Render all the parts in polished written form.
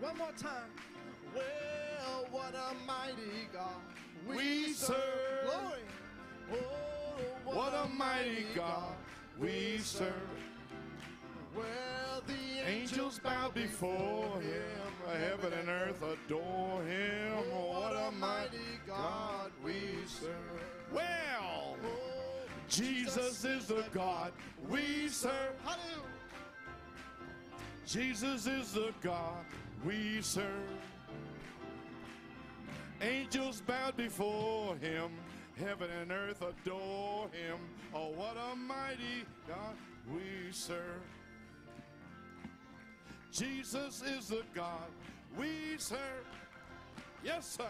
One more time. Well, what a mighty God we serve. Glory. Oh, What a mighty God we serve. Well, the Angels bow before him. Heaven and earth adore him. What a mighty God we serve. Well, Jesus is the God we serve. Hallelujah. Jesus is the God we serve. Angels bow before him. Heaven and earth adore him. Oh, what a mighty God we serve. Jesus is the God we serve. Yes, sir.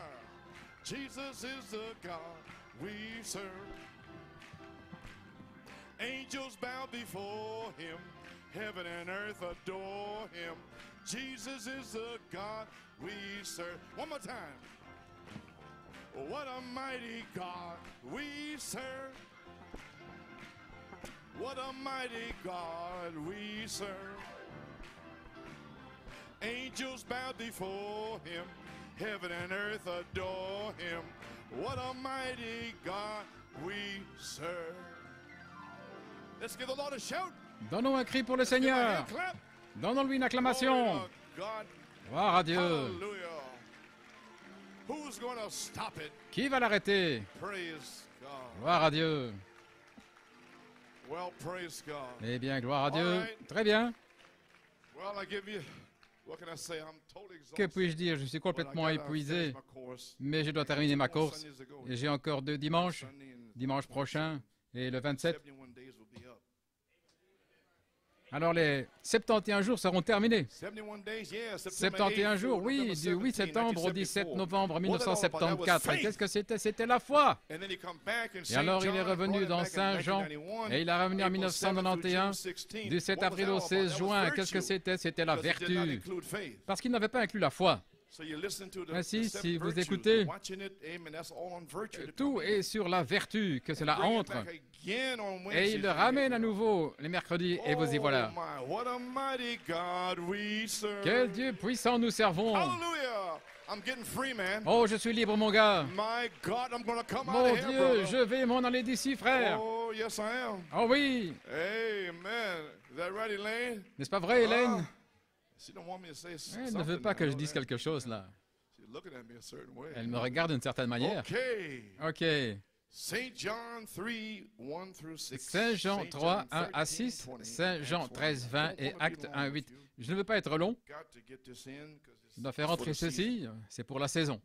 Jesus is the God we serve. Angels bow before him. Heaven and earth adore him. Jesus is the God we serve. One more time. What a mighty God we serve. What a mighty God we serve. Angels bow before him. Heaven and earth adore him. What a mighty God we serve. Let's give the Lord a shout. Donnons un cri pour le Seigneur. Donnons-lui une acclamation. Gloire à Dieu. Hallelujah. Who's going to stop it? Qui va l'arrêter? Praise God. Gloire à Dieu. Well, praise God. Eh bien, gloire à Dieu. All right. Très bien. Well, I give you, what can I say? I'm totally Que exhausted. puis-je dire? Je suis complètement épuisé, mais je dois terminer ma course. Et j'ai encore 2 dimanches, dimanche prochain et le 27. 71 days will be up. Alors les 71 jours seront terminés. 71 days, yeah, 71 jours, oui, du 8 septembre au 17 novembre 1974. Et qu'est-ce que c'était? C'était la foi. Et alors il est revenu dans Saint-Jean et il a revenu en 1991, du 7 avril au 16 juin. Qu'est-ce que c'était? C'était la vertu. Parce qu'il n'avait pas inclus la foi. Ainsi, si vous écoutez, tout est sur la vertu, que cela entre. Et il le ramène à nouveau les mercredis, et vous y voilà. Quel Dieu puissant nous servons! Oh, je suis libre, mon gars! Mon Dieu, je vais m'en aller d'ici, frère! Oh, yes, I am. Oh oui! Amen. Is that right, Elaine? N'est-ce pas vrai, Hélène? She don't want me to say Elle ne veut pas que je dise quelque chose, là. She's looking at me a certain way. Elle me regarde d'une certaine manière. Okay. Ok. Saint John 3, 1 through 6. Saint Jean 3, 1 à 6, Saint Jean 13, 20 et Acte 1, 8. Je ne veux pas être long. Got to get this in 'cause it's Je dois faire entrer for the season. ceci. C'est pour la saison.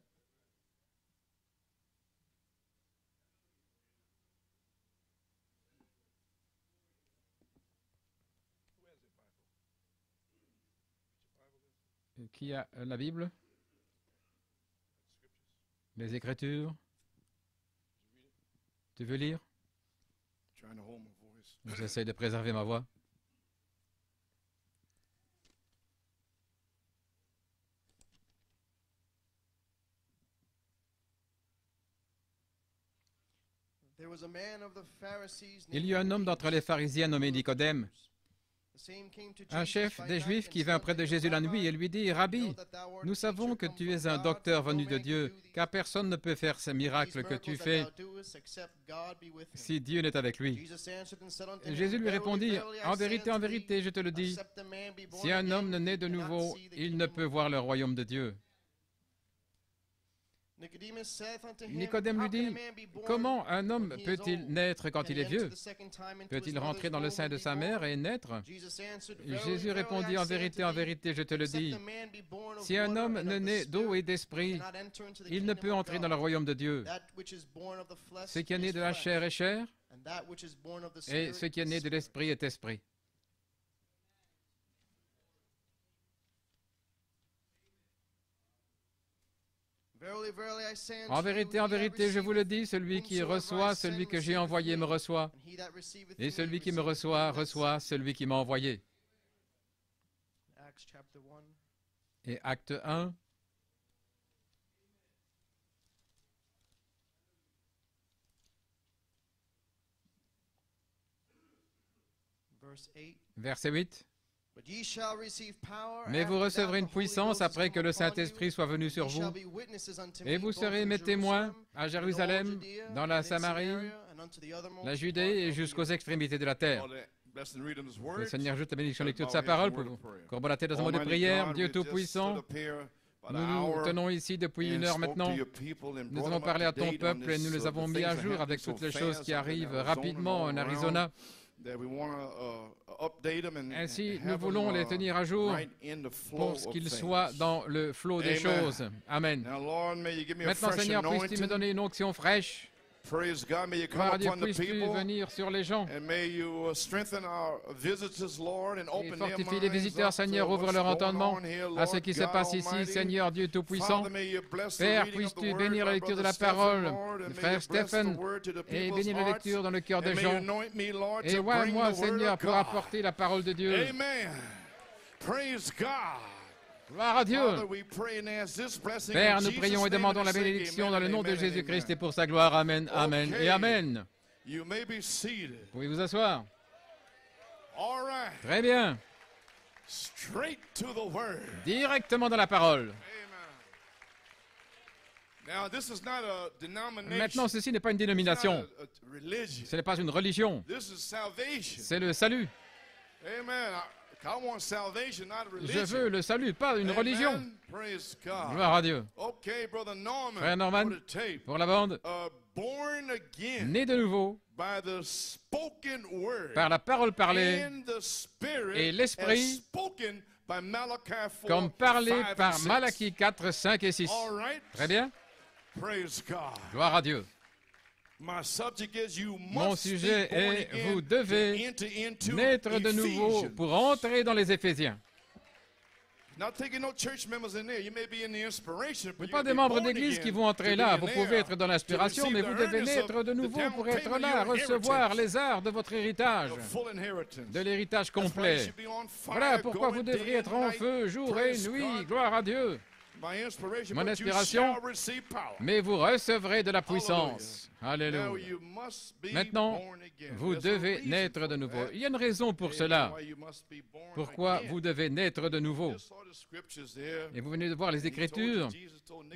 Qui a la Bible? Les Écritures? Tu veux lire? Trying to hold my voice. J'essaie de préserver ma voix. There was a man of the Pharisees Il y eut un homme d'entre les pharisiens nommé Nicodème, un chef des Juifs qui vint près de Jésus la nuit et lui dit, « Rabbi, nous savons que tu es un docteur venu de Dieu, car personne ne peut faire ces miracles que tu fais si Dieu n'est avec lui. » Et Jésus lui répondit, « En vérité, je te le dis, si un homme ne naît de nouveau, il ne peut voir le royaume de Dieu. » Nicodème lui dit, « Comment un homme peut-il naître quand il est vieux? Peut-il rentrer dans le sein de sa mère et naître? » Jésus répondit, « En vérité, je te le dis, si un homme ne naît d'eau et d'esprit, il ne peut entrer dans le royaume de Dieu. Ce qui est né de la chair est chair, et ce qui est né de l'esprit est esprit. » En vérité, je vous le dis, celui qui reçoit celui que j'ai envoyé me reçoit, et celui qui me reçoit, reçoit celui qui m'a envoyé. Et Acte 1, verset 8. Mais vous recevrez une puissance après que le Saint-Esprit soit venu sur vous. Et vous serez mes témoins à Jérusalem, dans la Samarie, la Judée et jusqu'aux extrémités de la terre. Le Seigneur ajoute la bénédiction de lecture de sa parole pour vous. Courbons la tête dans un mot de prière. Dieu Tout-Puissant, nous nous tenons ici depuis 1 heure maintenant. Nous avons parlé à ton peuple et nous les avons mis à jour avec toutes les choses qui arrivent rapidement en Arizona. Ainsi, nous voulons les tenir à jour pour qu'ils soient dans le flot des choses. Amen. Maintenant, Seigneur, puisses-tu me donner une onction fraîche? Gloire à Dieu, puisses-tu venir sur les gens et fortifie les visiteurs, Seigneur, ouvre leur entendement à ce qui se passe ici, Seigneur Dieu Tout-Puissant. Père, puisses-tu bénir la lecture de la parole, frère Stephen, et bénir la lecture dans le cœur des gens. Et moi, Seigneur, pour apporter la parole de Dieu. Gloire à Dieu. Père, nous prions et demandons la bénédiction dans le nom de Jésus-Christ et pour sa gloire. Amen, amen et amen. Vous pouvez vous asseoir. Très bien. Directement dans la parole. Maintenant, ceci n'est pas une dénomination. Ce n'est pas une religion. C'est le salut. Je veux le salut, pas une religion. Gloire à Dieu. Frère Norman, pour la bande, né de nouveau par la parole parlée et l'esprit, comme parlé par Malachie 4, 5 et 6. Très bien. Gloire à Dieu. Mon sujet est, vous devez naître de nouveau pour entrer dans les Éphésiens. Vous n'êtes pas des membres d'église qui vont entrer là. Vous pouvez être dans l'inspiration, mais vous devez naître de nouveau pour être là, recevoir les arts de votre héritage, de l'héritage complet. Voilà pourquoi vous devriez être en feu jour et nuit. Gloire à Dieu. Mon inspiration, mais vous recevrez de la puissance. Alléluia. Maintenant, vous devez naître de nouveau. Il y a une raison pour cela. Pourquoi vous devez naître de nouveau? Et vous venez de voir les Écritures.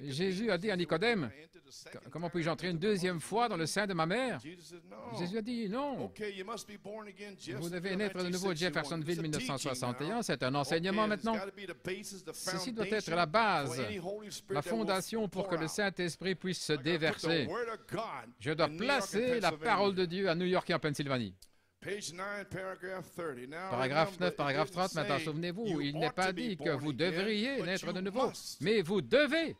Jésus a dit à Nicodème, comment puis-je entrer une deuxième fois dans le sein de ma mère? Jésus a dit, non. Vous devez naître de nouveau. Jeffersonville, 1961, c'est un enseignement maintenant. Ceci doit être la base, la fondation pour que le Saint-Esprit puisse se déverser. Je dois placer la parole de Dieu à New York et en Pennsylvanie. Paragraphe 9, paragraphe 30, maintenant souvenez-vous, il n'est pas dit que vous devriez naître de nouveau, mais vous devez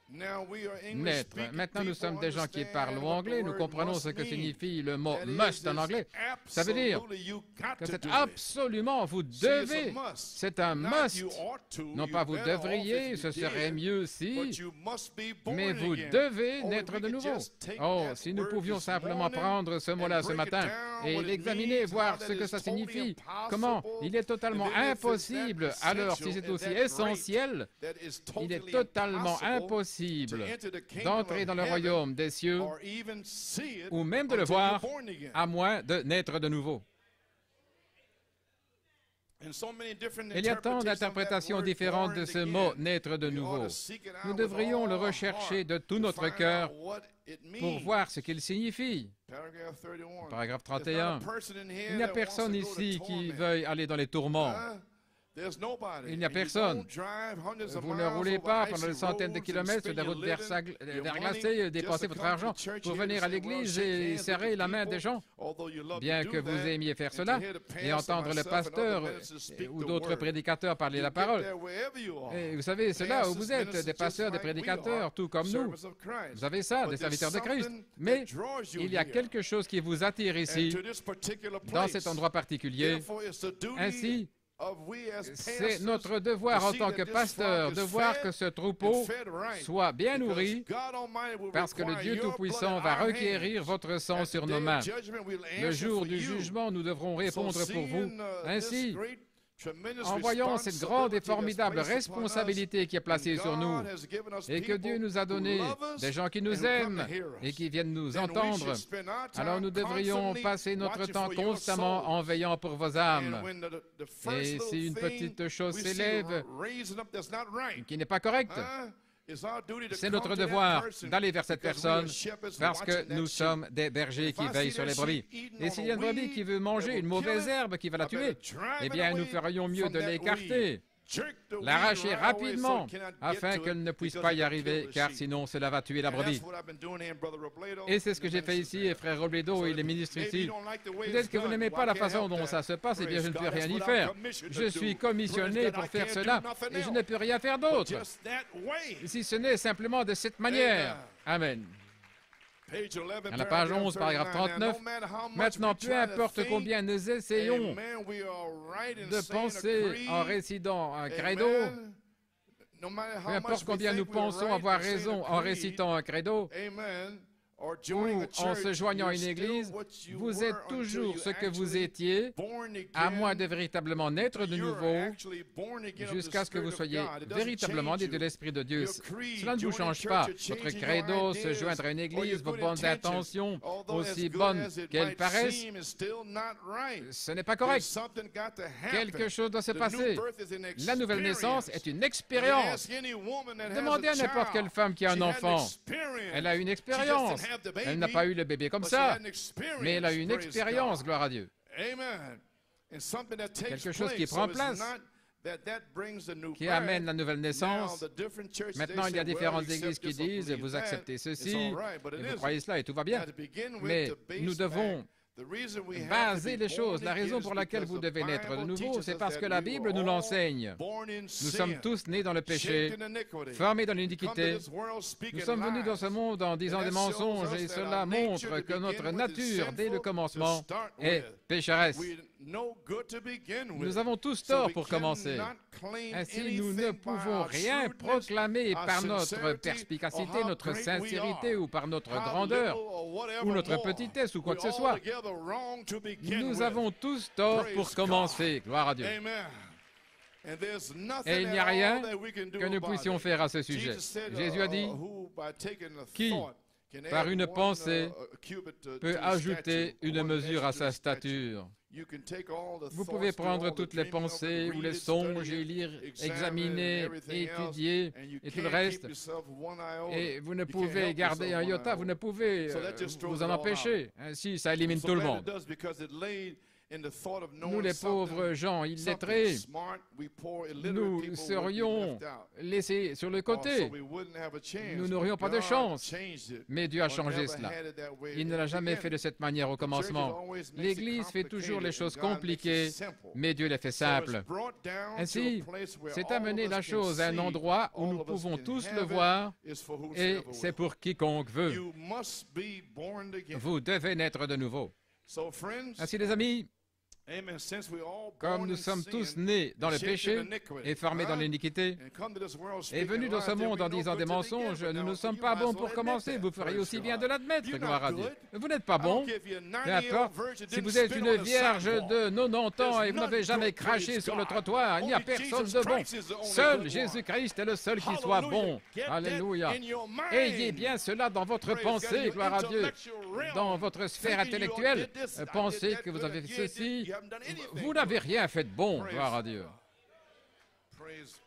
naître. Maintenant, nous sommes des gens qui parlent anglais, nous comprenons ce que signifie le mot « must » en anglais. Ça veut dire que c'est absolument, vous devez, c'est un « must ». Non pas vous devriez, ce serait mieux si, mais vous devez naître de nouveau. Oh, si nous pouvions simplement prendre ce mot-là ce matin et l'examiner, voir ce que ça signifie. Comment? Il est totalement impossible, alors si c'est aussi essentiel, il est totalement impossible d'entrer dans le royaume des cieux ou même de le voir, à moins de naître de nouveau. Il y a tant d'interprétations différentes de ce mot « naître de nouveau ». Nous devrions le rechercher de tout notre cœur pour voir ce qu'il signifie. Paragraphe 31. Il n'y a personne ici qui veuille aller dans les tourments. Il n'y a personne. Vous ne roulez pas pendant des centaines de kilomètres sur des routes verglacées, dépensez votre argent pour venir à l'église et serrer la main des gens. Bien que vous aimiez faire cela et entendre le pasteur ou d'autres prédicateurs parler la parole. Et vous savez, c'est là où vous êtes, des pasteurs, des prédicateurs, tout comme nous. Vous avez ça, des serviteurs de Christ. Mais il y a quelque chose qui vous attire ici, dans cet endroit particulier. Ainsi, c'est notre devoir en tant que pasteur de voir que ce troupeau soit bien nourri parce que le Dieu Tout-Puissant va requérir votre sang sur nos mains. Le jour du jugement, nous devrons répondre pour vous. Ainsi, en voyant cette grande et formidable responsabilité qui est placée sur nous, et que Dieu nous a donné des gens qui nous aiment et qui viennent nous entendre, alors nous devrions passer notre temps constamment en veillant pour vos âmes. Et si une petite chose s'élève qui n'est pas correcte, c'est notre devoir d'aller vers cette personne parce que nous sommes des bergers qui veillent sur les brebis. Et s'il y a une brebis qui veut manger une mauvaise herbe qui va la tuer, eh bien nous ferions mieux de l'écarter, l'arracher rapidement afin qu'elle ne puisse pas y arriver, car sinon cela va tuer la brebis. Et c'est ce que j'ai fait ici, et frère Robledo, il est ministre ici. Peut-être que vous n'aimez pas la façon dont ça se passe, eh bien je ne peux rien y faire. Je suis commissionné pour faire cela, et je ne peux rien faire d'autre, si ce n'est simplement de cette manière. Amen. À la page 11, paragraphe 39, maintenant, peu importe combien nous essayons de penser en récitant un credo, peu importe combien nous pensons avoir raison en récitant un credo, ou en se joignant à une église, vous êtes toujours ce que vous étiez, à moins de véritablement naître de nouveau, jusqu'à ce que vous soyez véritablement nés de l'Esprit de Dieu. Cela ne vous change pas. Votre credo, se joindre à une église, vos bonnes intentions, aussi bonnes qu'elles paraissent, ce n'est pas correct. Quelque chose doit se passer. La nouvelle naissance est une expérience. Demandez à n'importe quelle femme qui a un enfant. Elle a une expérience. Elle n'a pas eu le bébé comme ça, mais elle a eu une expérience, gloire à Dieu. Quelque chose qui prend place, qui amène la nouvelle naissance. Maintenant, il y a différentes églises qui disent, vous acceptez ceci, et vous croyez cela, et tout va bien. Mais nous devons baser les choses. La raison pour laquelle vous devez naître de nouveau, c'est parce que la Bible nous l'enseigne. Nous sommes tous nés dans le péché, formés dans l'iniquité. Nous sommes venus dans ce monde en disant des mensonges, et cela montre que notre nature, dès le commencement, est pécheresse. Nous avons tous tort pour commencer. Ainsi, nous ne pouvons rien proclamer par notre perspicacité, notre sincérité ou par notre grandeur ou notre petitesse ou quoi que ce soit. Nous avons tous tort pour commencer. Gloire à Dieu. Et il n'y a rien que nous puissions faire à ce sujet. Jésus a dit, qui, par une pensée, peut ajouter une mesure à sa stature? Vous pouvez prendre toutes les pensées ou les songes et lire, examiner, étudier et tout le reste. Et vous ne pouvez garder un iota, vous ne pouvez vous en empêcher. Ainsi, ça élimine tout le monde. Nous, les pauvres gens illettrés, nous serions laissés sur le côté. Nous n'aurions pas de chance. Mais Dieu a changé cela. Il ne l'a jamais fait de cette manière au commencement. L'Église fait toujours les choses compliquées, mais Dieu les fait simples. Ainsi, c'est amener la chose à un endroit où nous pouvons tous le voir, et c'est pour quiconque veut. Vous devez naître de nouveau. Ainsi, les amis, comme nous sommes tous nés dans le péché et formés dans l'iniquité et venus dans ce monde en disant des mensonges, nous ne sommes pas bons pour commencer. Vous feriez aussi bien de l'admettre, gloire à Dieu. Vous n'êtes pas bons. Peu importe. Si vous êtes une vierge de 90 ans et vous n'avez jamais craché sur le trottoir, il n'y a personne de bon. Seul Jésus-Christ est le seul qui soit bon. Alléluia. Ayez bien cela dans votre pensée, gloire à Dieu. Dans votre sphère intellectuelle, pensez que vous avez fait ceci. Vous n'avez rien fait de bon, gloire à Dieu.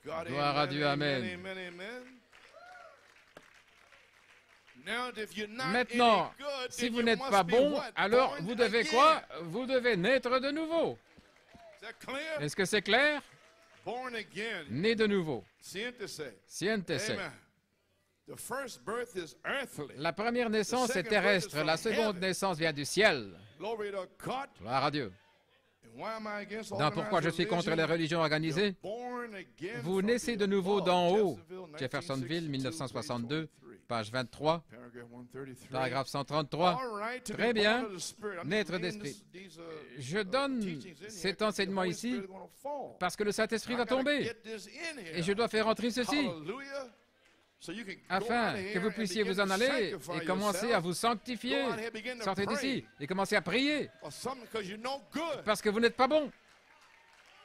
Gloire à Dieu, amen. Maintenant, si vous n'êtes pas bon, alors vous devez quoi? Vous devez naître de nouveau. Est-ce que c'est clair? Né de nouveau. Siéntese. La première naissance est terrestre, la seconde naissance vient du ciel. Gloire à Dieu. Donc, pourquoi je suis contre les religions organisées? Vous naissez de nouveau d'en haut. Jeffersonville, 1962, page 23, paragraphe 133. Très bien, naître d'esprit. Je donne cet enseignement ici parce que le Saint-Esprit va tomber. Et je dois faire entrer ceci, afin que vous puissiez vous en aller et commencer à vous sanctifier. Sortez d'ici et commencez à prier, parce que vous n'êtes pas bon.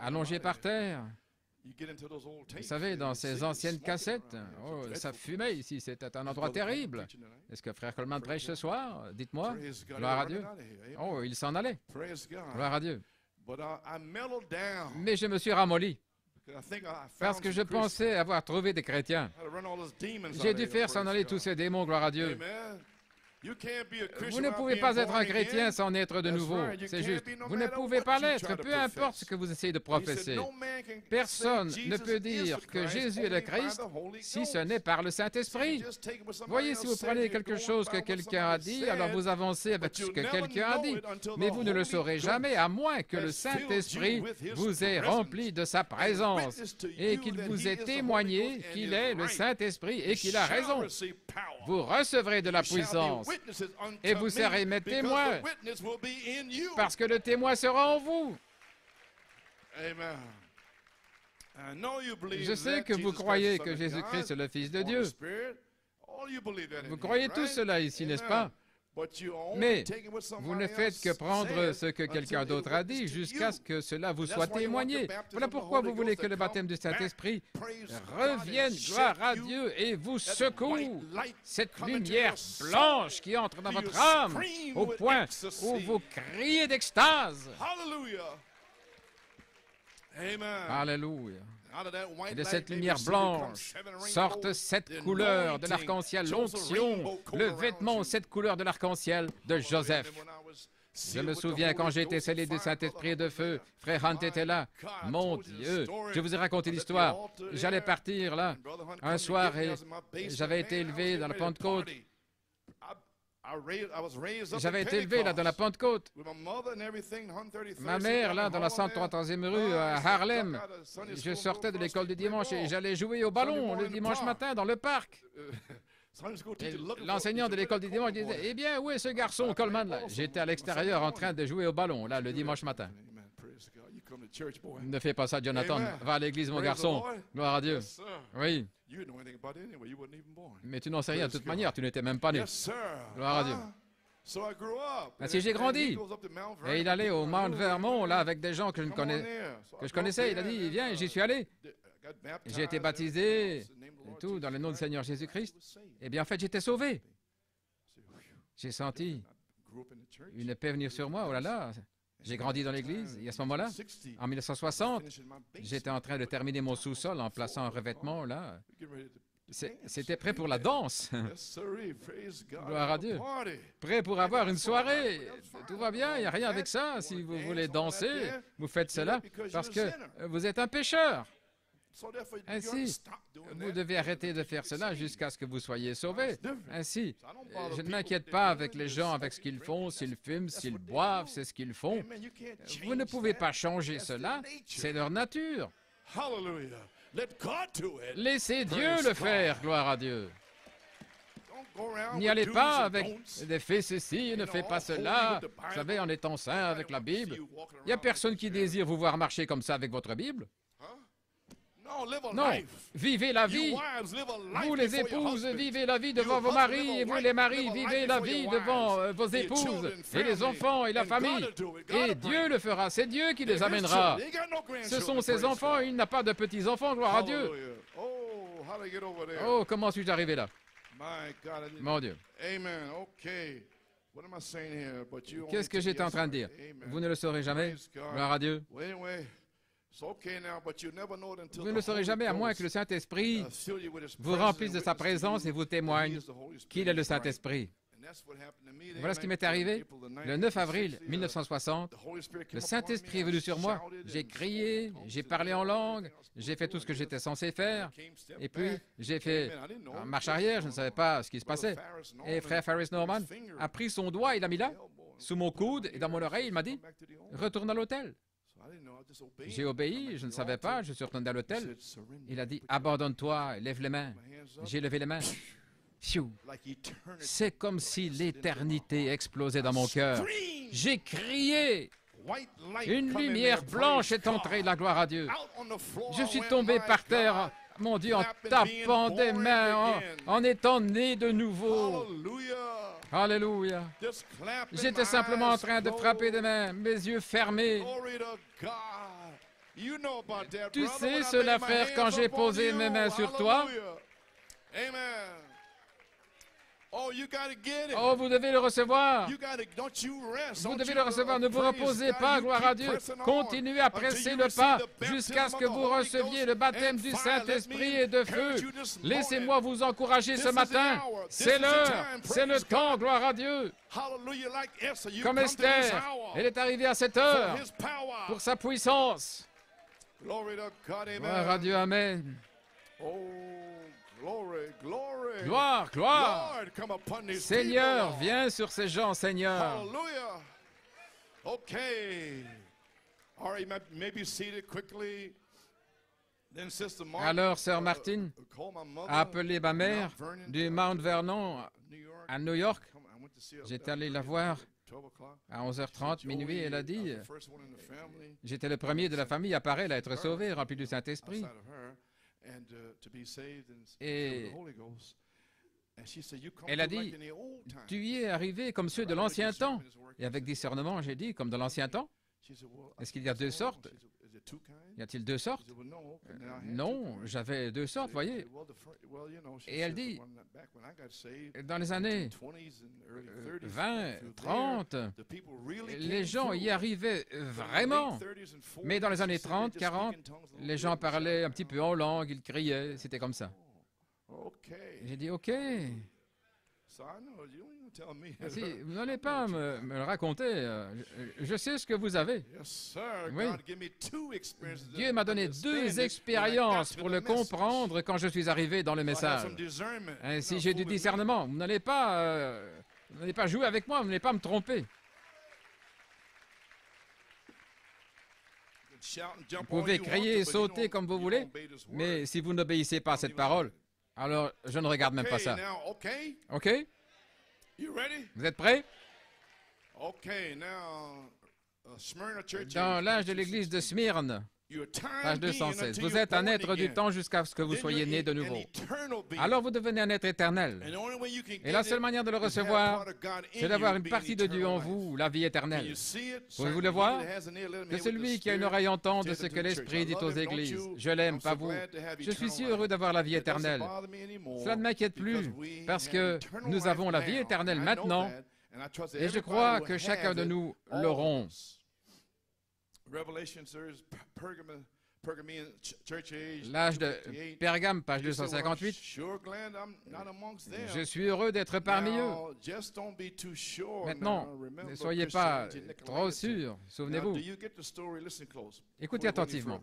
allongé par terre. Vous savez, dans ces anciennes cassettes, oh, ça fumait ici, c'était un endroit terrible. Est-ce que Frère Coleman prêche ce soir? Dites-moi. Gloire à Dieu. Oh, il s'en allait. Gloire à Dieu. Mais je me suis ramolli. Parce que je pensais avoir trouvé des chrétiens. J'ai dû faire s'en aller tous ces démons, gloire à Dieu. Vous ne pouvez pas être un chrétien sans naître de nouveau. C'est juste. Vous ne pouvez pas l'être, peu importe ce que vous essayez de professer. Personne ne peut dire que Jésus est le Christ si ce n'est par le Saint-Esprit. Voyez, si vous prenez quelque chose que quelqu'un a dit, alors vous avancez avec ce que quelqu'un a dit. Mais vous ne le saurez jamais, à moins que le Saint-Esprit vous ait rempli de sa présence et qu'il vous ait témoigné qu'il est le Saint-Esprit et qu'il a raison. Vous recevrez de la puissance et vous serez mes témoins parce que le témoin sera en vous. Je sais que vous croyez que Jésus-Christ est le Fils de Dieu. Vous croyez tout cela ici, n'est-ce pas? Mais vous ne faites que prendre ce que quelqu'un d'autre a dit jusqu'à ce que cela vous soit témoigné. Voilà pourquoi vous voulez que le baptême du Saint-Esprit revienne, gloire à Dieu, et vous secoue. Cette lumière blanche qui entre dans votre âme au point où vous criez d'extase. Alléluia. Et de cette lumière blanche sortent 7 couleurs de l'arc-en-ciel, l'onction, le vêtement aux 7 couleurs de l'arc-en-ciel de Joseph. Je me souviens quand j'ai été scellé du Saint-Esprit et de feu, Frère Hunt était là. Mon Dieu, je vous ai raconté l'histoire. J'allais partir là, un soir, et j'avais été élevé dans la Pentecôte. J'avais été élevé là dans la Pentecôte. Ma mère là dans la 133e rue à Harlem. Je sortais de l'école du dimanche et j'allais jouer au ballon le dimanche matin dans le parc. L'enseignant de l'école du dimanche disait: eh bien, où est ce garçon Coleman là? J'étais à l'extérieur en train de jouer au ballon là le dimanche matin. Ne fais pas ça, Jonathan. Va à l'église, mon garçon. Gloire à Dieu. Oui. Mais tu n'en sais rien de toute manière, tu n'étais même pas né. Gloire à Dieu. Ainsi j'ai grandi. Et il allait au Mount Vermont, là, avec des gens que je connaissais. Il a dit: viens, j'y suis allé. J'ai été baptisé, et tout, dans le nom du Seigneur Jésus-Christ. Eh bien, en fait, j'étais sauvé. J'ai senti une paix venir sur moi, oh là là. J'ai grandi dans l'église, et à ce moment-là, en 1960, j'étais en train de terminer mon sous-sol en plaçant un revêtement, là. C'était prêt pour la danse. Gloire à Dieu. Prêt pour avoir une soirée. Tout va bien, il n'y a rien avec ça. Si vous voulez danser, vous faites cela parce que vous êtes un pécheur. Ainsi, vous devez arrêter de faire cela jusqu'à ce que vous soyez sauvés. Ainsi, je ne m'inquiète pas avec les gens, avec ce qu'ils font, s'ils fument, s'ils boivent, c'est ce qu'ils font. Vous ne pouvez pas changer cela, c'est leur nature. Laissez Dieu le faire, gloire à Dieu. N'y allez pas avec des fais ceci, ne fais pas cela. Vous savez, en étant saint avec la Bible, il n'y a personne qui désire vous voir marcher comme ça avec votre Bible. Non, vivez la vie. Vous les épouses, vivez la vie devant vos maris, et vous les maris, vivez la vie devant vos épouses, et les enfants, et la famille. Et Dieu le fera, c'est Dieu qui les amènera. Ce sont ses enfants, il n'a pas de petits-enfants, gloire à Dieu. Oh, comment suis-je arrivé là? Mon Dieu. Qu'est-ce que j'étais en train de dire? Vous ne le saurez jamais, gloire à Dieu. Vous ne le saurez jamais à moins que le Saint-Esprit vous remplisse de sa présence et vous témoigne qu'il est le Saint-Esprit. Voilà ce qui m'est arrivé. Le 9 avril 1960, le Saint-Esprit est venu sur moi. J'ai crié, j'ai parlé en langue, j'ai fait tout ce que j'étais censé faire. Et puis, j'ai fait en marche arrière, je ne savais pas ce qui se passait. Et frère Ferris Norman a pris son doigt, il l'a mis là, sous mon coude et dans mon oreille, il m'a dit: retourne à l'hôtel. J'ai obéi, je ne savais pas, je suis retourné à l'hôtel. Il a dit: abandonne-toi, lève les mains. J'ai levé les mains. C'est comme si l'éternité explosait dans mon cœur. J'ai crié. Une lumière blanche est entrée, la gloire à Dieu. Je suis tombé par terre, mon Dieu, en tapant des mains, en étant né de nouveau. Alléluia. J'étais simplement en train de frapper des mains, mes yeux fermés. Tu sais cela, frère, quand j'ai posé mes mains sur toi. Oh, vous devez le recevoir. Vous devez le recevoir. Ne vous reposez pas, gloire à Dieu. Continuez à presser le pas jusqu'à ce que vous receviez le baptême du Saint-Esprit et de feu. Laissez-moi vous encourager ce matin. C'est l'heure, c'est le temps, gloire à Dieu. Comme Esther, elle est arrivée à cette heure pour sa puissance. Gloire à Dieu, amen. Gloire, gloire. Seigneur, viens sur ces gens, Seigneur. Alors, Sœur Martine a appelé ma mère du Mount Vernon à New York. J'étais allé la voir à 11h30, minuit. Elle a dit, j'étais le premier de la famille à Parel à être sauvé, rempli du Saint-Esprit. Et elle a dit, tu y es arrivé comme ceux de l'ancien temps. Et avec discernement, j'ai dit, comme dans l'ancien temps. Est-ce qu'il y a deux sortes? Y a-t-il deux sortes? Non, j'avais deux sortes, voyez. Et elle dit, dans les années 20, 30, les gens y arrivaient vraiment. Mais dans les années 30, 40, les gens parlaient un petit peu en langue, ils criaient, c'était comme ça. J'ai dit, OK. Si, vous n'allez pas me le raconter. Je sais ce que vous avez. Oui. Dieu m'a donné deux expériences pour le comprendre quand je suis arrivé dans le message. Ainsi, j'ai du discernement. Vous n'allez pas jouer avec moi, vous n'allez pas me tromper. Vous pouvez crier et sauter comme vous voulez, mais si vous n'obéissez pas à cette parole, alors je ne regarde même pas ça. OK? Vous êtes prêts? Dans l'âge de l'église de Smyrne, page 216, vous êtes un être du temps jusqu'à ce que vous soyez né de nouveau. Alors vous devenez un être éternel. Et la seule manière de le recevoir, c'est d'avoir une partie de Dieu en vous, la vie éternelle. Pouvez-vous le voir? Que celui qui a une oreille entende ce que l'Esprit dit aux églises. Je l'aime, pas vous. Je suis si heureux d'avoir la vie éternelle. Cela ne m'inquiète plus, parce que nous avons la vie éternelle maintenant, et je crois que chacun de nous l'auront. L'âge de Pergame, page 258. Je suis heureux d'être parmi eux. Maintenant, ne soyez pas trop sûrs. Souvenez-vous. Écoutez attentivement.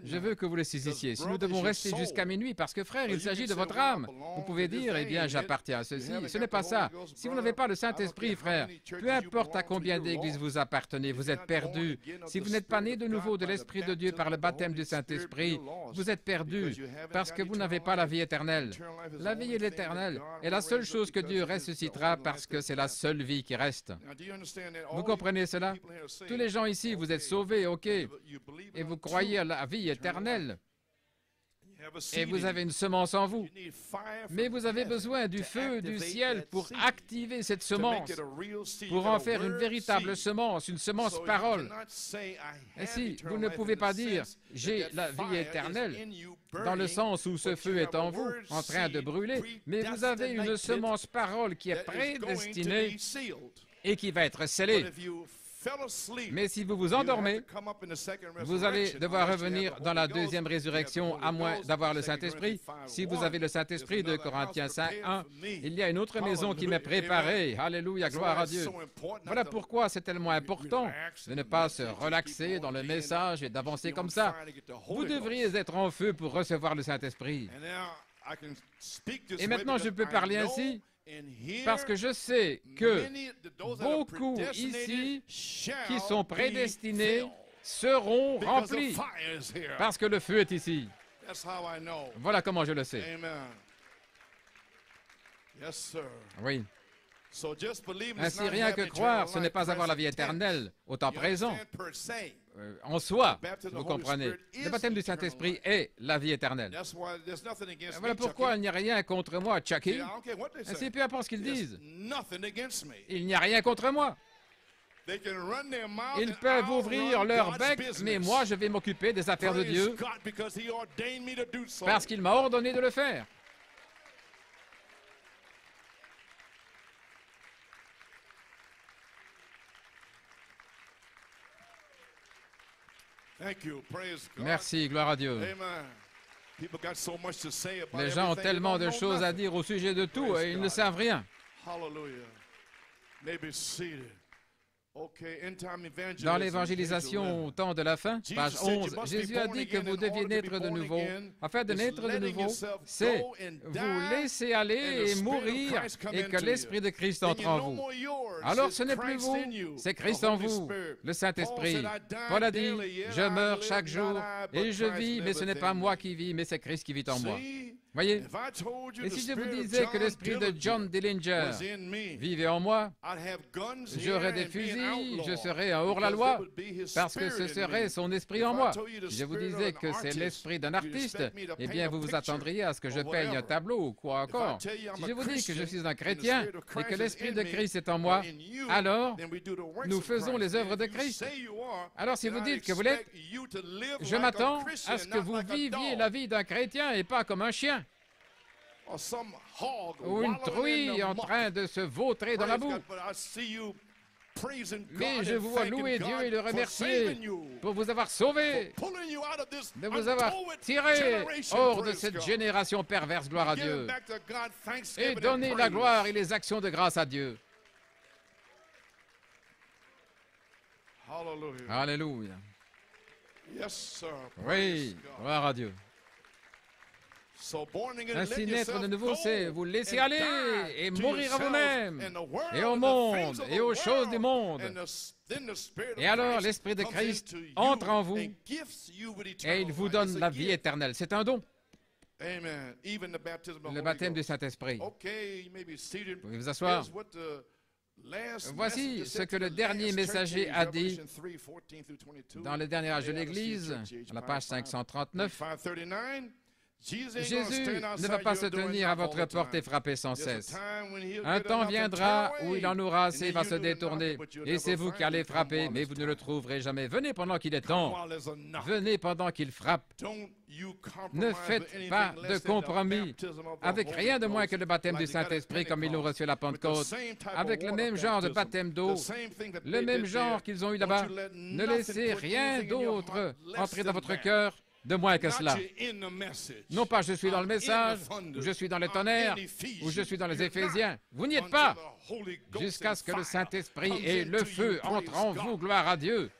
Je veux que vous le saisissiez. Si nous devons rester jusqu'à minuit, parce que frère, il s'agit de votre âme. Vous pouvez dire, eh bien, j'appartiens à ceci. Ce n'est pas ça. Si vous n'avez pas le Saint-Esprit, frère, peu importe à combien d'églises vous appartenez, vous êtes perdu. Si vous n'êtes pas né de nouveau de l'Esprit de Dieu par le baptême du Saint-Esprit, vous êtes perdu parce que vous n'avez pas la vie éternelle. La vie et l'éternel est la seule chose que Dieu ressuscitera parce que c'est la seule vie qui reste. Vous comprenez cela? Tous les gens ici, vous êtes sauvés, ok, et vous croyez à la vie éternelle. Et vous avez une semence en vous. Mais vous avez besoin du feu du ciel pour activer cette semence, pour en faire une véritable semence, une semence parole. Ainsi, vous ne pouvez pas dire « j'ai la vie éternelle » dans le sens où ce feu est en vous, en train de brûler, mais vous avez une semence parole qui est prédestinée et qui va être scellée. Mais si vous vous endormez, vous allez devoir revenir dans la deuxième résurrection, à moins d'avoir le Saint-Esprit. Si vous avez le Saint-Esprit, de Corinthiens 5, 1, il y a une autre maison qui m'est préparée. Alléluia, gloire à Dieu. Voilà pourquoi c'est tellement important de ne pas se relaxer dans le message et d'avancer comme ça. Vous devriez être en feu pour recevoir le Saint-Esprit. Et maintenant, je peux parler ainsi parce que je sais que beaucoup ici qui sont prédestinés seront remplis parce que le feu est ici. Voilà comment je le sais. Oui. Ainsi, rien que croire, ce n'est pas avoir la vie éternelle au temps présent. En soi, vous comprenez. Le baptême du Saint-Esprit est la vie éternelle. Voilà pourquoi il n'y a rien contre moi, Chucky. Ainsi, peu importe ce qu'ils disent. Il n'y a rien contre moi. Ils peuvent ouvrir leur bec, mais moi, je vais m'occuper des affaires de Dieu parce qu'il m'a ordonné de le faire. Merci, gloire à Dieu. Les gens ont tellement de choses à dire au sujet de tout et ils ne savent rien. Dans l'évangélisation au temps de la fin, page 11, Jésus a dit que vous deviez naître de nouveau. Afin de naître de nouveau, c'est vous laisser aller et mourir et que l'Esprit de Christ entre en vous. Alors ce n'est plus vous, c'est Christ en vous, le Saint-Esprit. Paul a dit, je meurs chaque jour et je vis, mais ce n'est pas moi qui vis, mais c'est Christ qui vit en moi. Voyez? Et si je vous disais que l'esprit de John Dillinger vivait en moi, j'aurais des fusils, je serais un hors-la-loi, parce que ce serait son esprit en moi. Si je vous disais que c'est l'esprit d'un artiste, eh bien, vous vous attendriez à ce que je peigne un tableau ou quoi encore. Si je vous dis que je suis un chrétien et que l'esprit de Christ est en moi, alors nous faisons les œuvres de Christ. Alors si vous dites que vous l'êtes, je m'attends à ce que vous viviez la vie d'un chrétien et pas comme un chien. Ou une truie en train de se vautrer dans la boue. Mais je vous vois louer Dieu et le remercier pour vous avoir sauvé, de vous avoir tiré hors de cette génération perverse, gloire à Dieu, et donner la gloire et les actions de grâce à Dieu. Alléluia. Oui, gloire à Dieu. Ainsi, naître de nouveau, c'est vous laisser aller et mourir à vous-même, et au monde, et aux choses du monde. Et alors, l'Esprit de Christ entre en vous, et il vous donne la vie éternelle. C'est un don. Le baptême du Saint-Esprit. Vous pouvez vous asseoir. Voici ce que le dernier messager a dit dans le dernier âge de l'Église, à la page 539. Jésus ne va pas se tenir à votre porte et frapper sans cesse. Un temps viendra où il en aura assez, va se détourner. Et c'est vous qui allez frapper, mais vous ne le trouverez jamais. Venez pendant qu'il est temps. Venez pendant qu'il frappe. Ne faites pas de compromis avec rien de moins que le baptême du Saint-Esprit comme ils l'ont reçu à la Pentecôte, avec le même genre de baptême d'eau, le même genre qu'ils ont eu là-bas. Ne laissez rien d'autre entrer dans votre cœur de moins que cela. Non pas je suis dans le message, ou je suis dans les tonnerres, ou je suis dans les Éphésiens. Vous n'y êtes pas, jusqu'à ce que le Saint-Esprit et le feu entrent en vous, gloire à Dieu,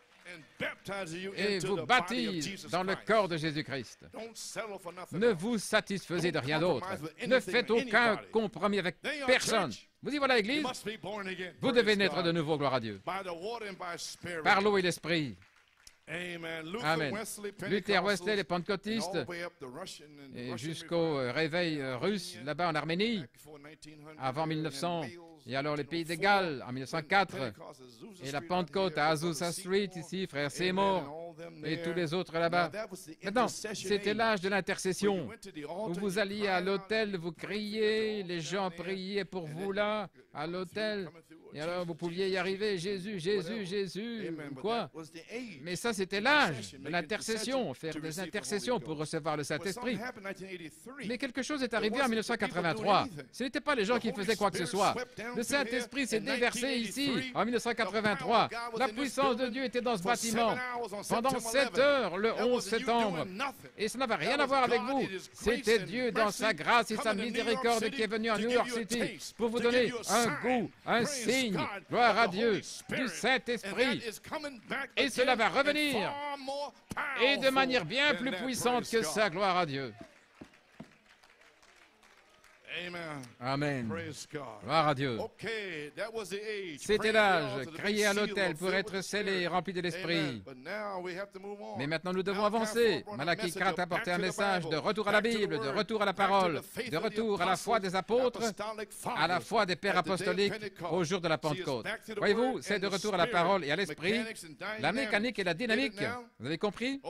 et vous baptise dans le corps de Jésus-Christ. Ne vous satisfaisez de rien d'autre. Ne faites aucun compromis avec personne. Vous y voilà, Église. Vous devez naître de nouveau, gloire à Dieu, par l'eau et l'Esprit. Amen. Luther, Wesley, les pentecôtistes, et jusqu'au réveil russe, là-bas en Arménie, avant 1900, et alors les pays des Galles, en 1904, et la Pentecôte à Azusa Street, ici, frère Seymour, et tous les autres là-bas. Maintenant, c'était l'âge de l'intercession, où vous alliez à l'hôtel, vous criez, les gens priaient pour vous là, à l'hôtel, et alors vous pouviez y arriver, Jésus, Jésus, Jésus, quoi? Mais ça, c'était l'âge de l'intercession, faire des intercessions pour recevoir le Saint-Esprit. Mais quelque chose est arrivé en 1983. Ce n'étaient pas les gens qui faisaient quoi que ce soit. Le Saint-Esprit s'est déversé ici, en 1983. La puissance de Dieu était dans ce bâtiment pendant 7 heures, le 11 septembre. Et ça n'avait rien à voir avec vous. C'était Dieu dans sa grâce et sa miséricorde qui est venu à New York City pour vous donner un goût, un signe, gloire à Dieu, du Saint-Esprit. Et cela va revenir, et de manière bien plus puissante que ça, gloire à Dieu. Amen. Gloire à Dieu. C'était l'âge, crier à l'autel pour être scellé et rempli de l'Esprit. Mais maintenant, nous devons avancer. Malachie 4 a apporté un message de retour à la Bible, de retour à la parole, de retour à la foi des apôtres, à la foi des pères apostoliques au jour de la Pentecôte. Voyez-vous, c'est de retour à la parole et à l'Esprit, la mécanique et la dynamique. Vous avez compris?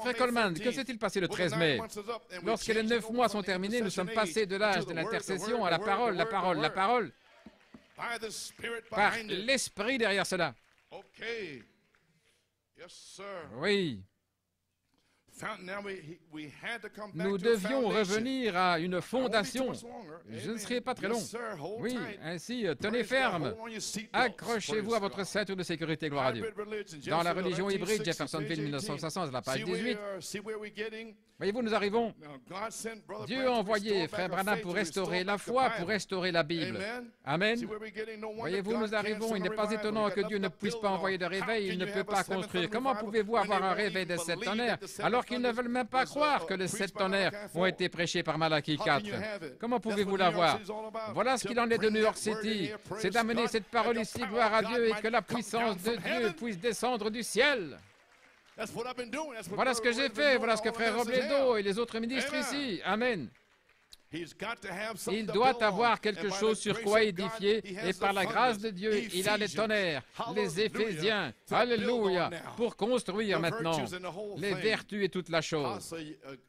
Frère Coleman, que s'est-il passé le 13 mai? Lorsque les 9 mois sont terminés, nous sommes passés de l'âge de l'intercession à la parole, la parole, la parole. by the Spirit par behind it. l'Esprit derrière cela. Okay. Yes, sir. Oui, Now we had to come back nous to a devions foundation. revenir à une I won't be fondation. too much longer. Je ne Amen. serai pas très long. Yes, sir. Hold Oui, tight. ainsi, tenez Praise God. ferme. Hold on your seatbelts. Accrochez-vous à Praise votre God. ceinture de sécurité, gloire à Dieu. Hybrid religion, Dans la Jeffersonville, religion hybride, 1960, Jeffersonville, page 1960, à la page See where 18. see where we're getting? Voyez-vous, nous arrivons. Now, God sent Brother Dieu Branham a to envoyé restore Frère back our Branham faith, pour to restaurer restore la back the foi, Bible. pour restaurer la Bible. Amen. See Amen. where we're getting? No wonder Voyez-vous, God nous can't arrivons. send Il a n'est pas revival. étonnant He que got Dieu ne nothing to puisse build pas on. envoyer de How réveil. can Il ne you peut have a pas seventh construire. thunder Comment revival pouvez-vous when avoir they un won't réveil even des sept believe tonnerres that the seven alors qu'ils ne thunders veulent même pas was, croire que les preached sept by Malachi tonnerres ont 4? été prêchés par Malachie How 4? can you have it? Comment That's pouvez-vous what New York l'avoir? City is all about. Voilà ce To qu'il en est de bring New York that word in City. here, praise C'est d'amener God, cette that parole the ici, power gloire à of God Dieu, et might que la come puissance down de from Dieu heaven. puisse descendre du ciel. That's what I've been doing. That's what Voilà ce que Brother j'ai Red's been fait, doing voilà ce que all the Frère ministers Robledo have. et les autres ministres Amen. ici. Amen. He's got to have something Il to doit build on. avoir quelque And by chose the sur grace quoi of édifier, God, he et has par the la grâce de thunders, Dieu, il a les Ephesians, tonnerres, les hallelujah, Éphésiens, to alléluia, build on now. pour construire The maintenant virtues and the whole les thing. vertus et toute la chose.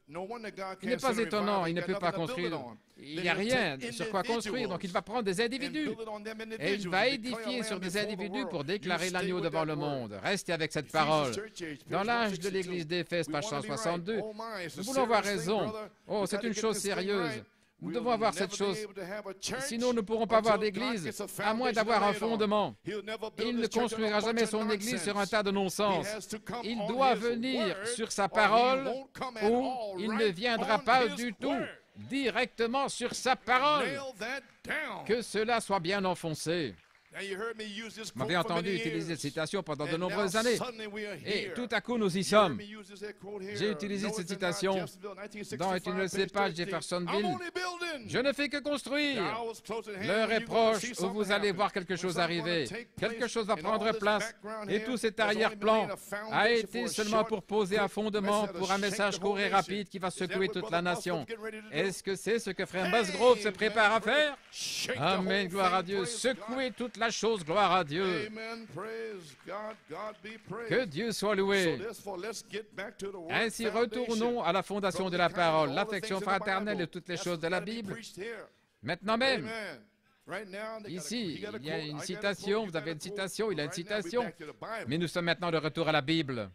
No wonder God Il n'est can't pas send a étonnant, revival. il ne He peut got pas nothing to build it construire. on. Il Then n'y a he'll rien take sur quoi construire, donc il va prendre des and individus. build it on them Et il individuals va and declare édifier a sur lamb des before the individus world. pour déclarer You stay l'agneau with devant that le word. monde. Restez avec cette Ephesians parole. church age, Dans page l'âge de 162. l'église d'Éphèse, We page wanna be right. 162, Oh my, it's a nous voulons avoir serious thing, raison. brother. Oh, We c'est got to une get chose this thing sérieuse. right. Nous We'll devons avoir never cette be chose. able to have a church Sinon, nous ne pourrons pas avoir until God d'église, gets a à foundation moins d'avoir un laid on. fondement. He'll never build Il ne his church on a construira bunch jamais of son église nonsense. sur un tas de He non-sens. has to come Il on doit his venir word, sur sa or he parole won't come at ou all il ne right viendra on pas his du tout word. directement sur sa parole. Nail that down. Que cela soit bien enfoncé. Now you heard me use this Vous m'avez quote for entendu many utiliser years. cette citation pendant de And now nombreuses années. suddenly we are Et here. tout à coup, nous y You heard sommes. me use this quote here. J'ai utilisé No, cette it's in citation Jeffersonville, 1965, dans une de ces page pages 13. Jeffersonville. I'm only building. Je ne fais que construire. The hour's close at hand L'heure when est you're gonna proche see où something vous allez happen. voir quelque When chose something's arriver. gonna take Quelque place, chose va and prendre all this place. background Et here tout cet has only been arrière-plan laying a a foundation été for a seulement short, pour poser un quick fondement message pour un that'll message shake the court et whole rapide nation. qui va Is that secouer what toute Brother la Bosworth nation. is getting ready to do? Est-ce que c'est ce que Frère Musgrove se prépare à faire? Shake the Amen, whole gloire à thing, Dieu. praise Secouer God. toute la chose, gloire à Dieu. Amen, praise God, God be praised. Que Dieu soit So loué. therefore, let's get back to the word Ainsi, foundation. retournons à la fondation de la Brother parole, Kind, all the l'affection things in the fraternelle Bible. et toutes les That's choses de la gotta be Bible. preached here. Maintenant même, Amen. Right now, they ici, got a il y a quote, I une got a citation, quote, vous avez you une got a quote. citation, il a une Right now, we're citation. back to the Bible. Mais nous sommes maintenant de retour à la Bible.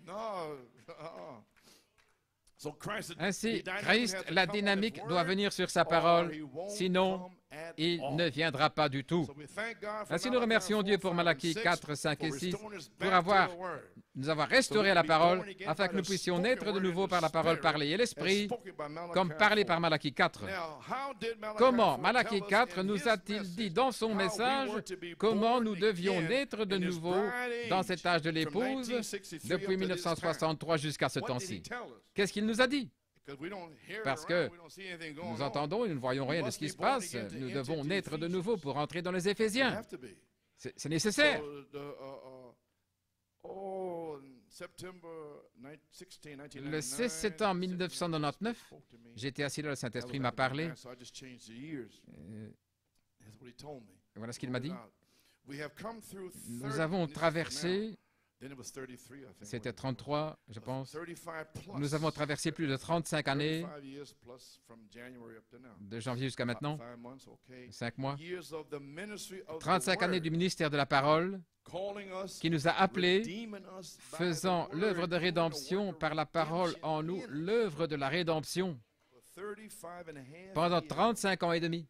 No, So Christ, Ainsi, the dynamic Christ, has to la come on dynamique his doit word, venir sur sa or parole, he won't sinon come at il all. ne viendra pas du tout. So we thank God for Ainsi, nous Malachi remercions 4, Dieu pour 5, Malachie and 6, 4, 5 et for 6 restoring us pour back to avoir, the word. nous avoir restauré la parole afin que nous puissions naître de word nouveau in par la the parole Spirit, parlée et as l'Esprit, spoken by Malachi comme parlé 4. par Malachie 4. Now, how did Malachi Comment 4 Malachie tell us 4 in nous his a-t-il message dit dans son how we message were to be comment born nous devions again naître de in this nouveau bride dans age cet âge de from l'épouse 1963 depuis up to this time? 1963 jusqu'à ce What did he temps-ci? tell us? Qu'est-ce qu'il nous a dit? Because we don't hear it Parce around, que we don't see anything going nous on. entendons et nous ne voyons rien de ce qui se passe. Nous devons naître de nouveau pour entrer dans les We Éphésiens. have to be. C'est nécessaire. Le 16 septembre 1999, j'étais assis là, le Saint-Esprit m'a parlé. Voilà ce qu'il m'a dit. Nous avons traversé, c'était 33, je pense, nous avons traversé plus de 35 années, de janvier jusqu'à maintenant, 5 mois, 35 années du ministère de la parole, qui nous a appelés, faisant l'œuvre de rédemption par la parole en nous, l'œuvre de la rédemption, pendant 35 ans et demi.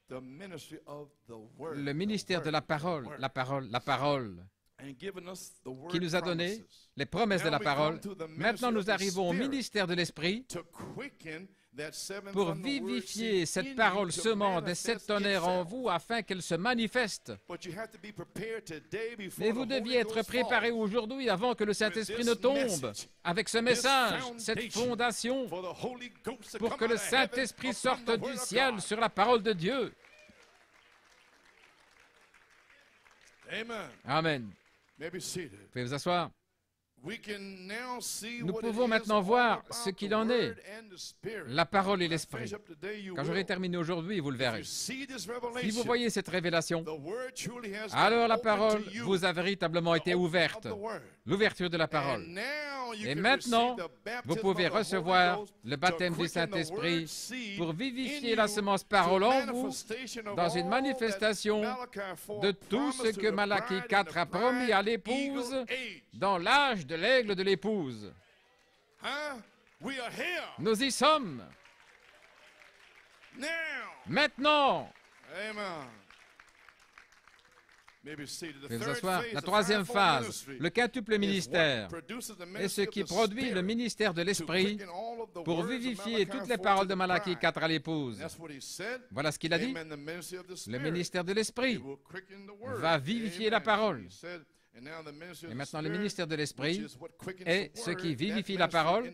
Le ministère de la parole, la parole, la parole, qui nous a donné les promesses de la parole. Maintenant, nous arrivons au ministère de l'Esprit pour vivifier cette parole semant des 7 tonnerres en vous afin qu'elle se manifeste. Mais vous deviez être préparés aujourd'hui avant que le Saint-Esprit ne tombe avec ce message, cette fondation, pour que le Saint-Esprit sorte du ciel sur la parole de Dieu. Amen. Vous pouvez vous asseoir. Nous pouvons maintenant voir ce qu'il en est, la parole et l'esprit. Quand j'aurai terminé aujourd'hui, vous le verrez. Si vous voyez cette révélation, alors la parole vous a véritablement été ouverte. l'ouverture de la parole. Et maintenant, vous pouvez recevoir le baptême du Saint-Esprit pour vivifier la semence parole en vous dans une manifestation de tout ce que Malachie 4 a promis à l'épouse dans l'âge de l'aigle de l'épouse. Nous y sommes. Maintenant, veuillez vous asseoir. La troisième phase, le quintuple ministère, est ce qui produit le ministère de l'Esprit pour vivifier toutes les paroles de Malachie 4 à l'épouse. Voilà ce qu'il a dit. Le ministère de l'Esprit va vivifier la parole. Et maintenant, le ministère de l'Esprit est ce qui vivifie la parole.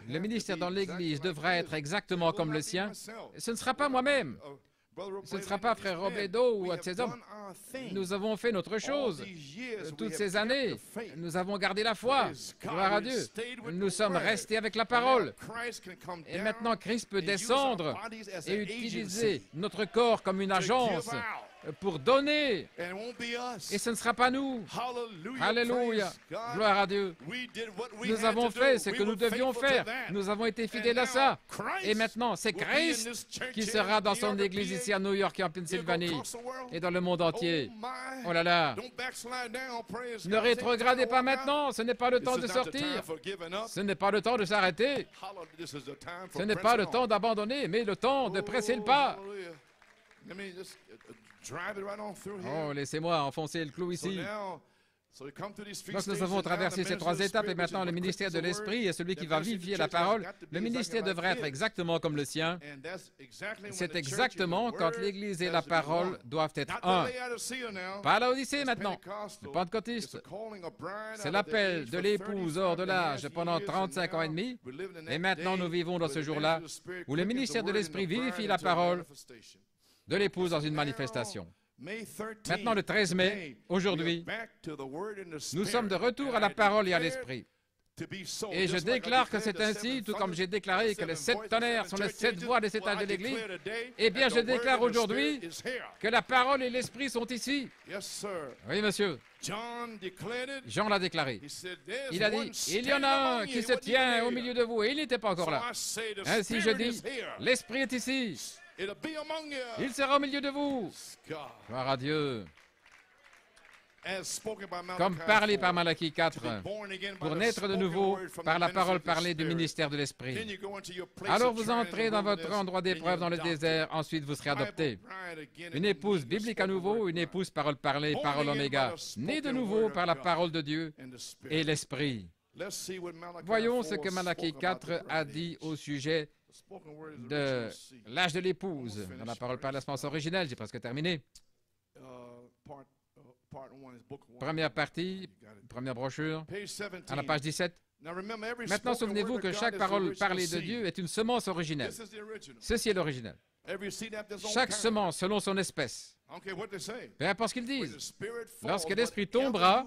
Le ministère dans l'Église devra être exactement comme le sien. Ce ne sera pas moi-même. Ce ne sera pas frère Robledo ou un de ces hommes. Nous avons fait notre chose. Toutes ces années, nous avons gardé la foi. Gloire à Dieu. Nous sommes restés avec la parole. Et maintenant, Christ peut descendre et utiliser notre corps comme une agence pour donner. Et ce ne sera pas nous. Alléluia. Gloire à Dieu. Nous avons fait ce que nous devions faire. Nous avons été fidèles à ça. Et maintenant, c'est Christ qui sera dans son église ici à New York et en Pennsylvanie et dans le monde entier. Oh là là. Ne rétrogradez pas maintenant. Ce n'est pas le temps de sortir. Ce n'est pas le temps de s'arrêter. Ce n'est pas le temps d'abandonner, mais le temps de presser le pas. Oh, laissez-moi enfoncer le clou ici. Donc nous avons traversé ces trois étapes et maintenant le ministère de l'Esprit est celui qui va vivifier la parole. Le ministère devrait être exactement comme le sien. C'est exactement quand l'Église et la parole doivent être un. Pas l'Odyssée maintenant, le Pentecôtiste. C'est l'appel de l'épouse hors de l'âge pendant 35 ans et demi. Et maintenant nous vivons dans ce jour-là où le ministère de l'Esprit vivifie la parole de l'épouse dans une manifestation. Maintenant, le 13 mai, aujourd'hui, nous sommes de retour à la parole et à l'esprit. Et je déclare que c'est ainsi, tout comme j'ai déclaré que les 7 tonnerres sont les 7 voix des 7 âges de l'Église. Eh bien, je déclare aujourd'hui que la parole et l'esprit sont ici. Oui, monsieur. Jean l'a déclaré. Il a dit, il y en a un qui se tient au milieu de vous, et il n'était pas encore là. Ainsi, je dis, l'esprit est ici. Il sera au milieu de vous. Gloire à Dieu. Comme parlé par Malachie 4, pour naître de nouveau par la parole parlée du ministère de l'Esprit. Alors vous entrez dans votre endroit d'épreuve dans le désert, ensuite vous serez adopté. Une épouse biblique à nouveau, une épouse parole parlée, parole oméga, née de nouveau par la parole de Dieu et l'Esprit. Voyons ce que Malachie 4 a dit au sujet de l'âge de l'épouse. Dans la parole par la semence originelle, j'ai presque terminé. Première partie, première brochure, à la page 17. Maintenant, souvenez-vous que chaque parole parlée de Dieu est une semence originelle. Ceci est l'originel. Chaque semence selon son espèce. Peu importe ce qu'ils disent. Lorsque l'Esprit tombera,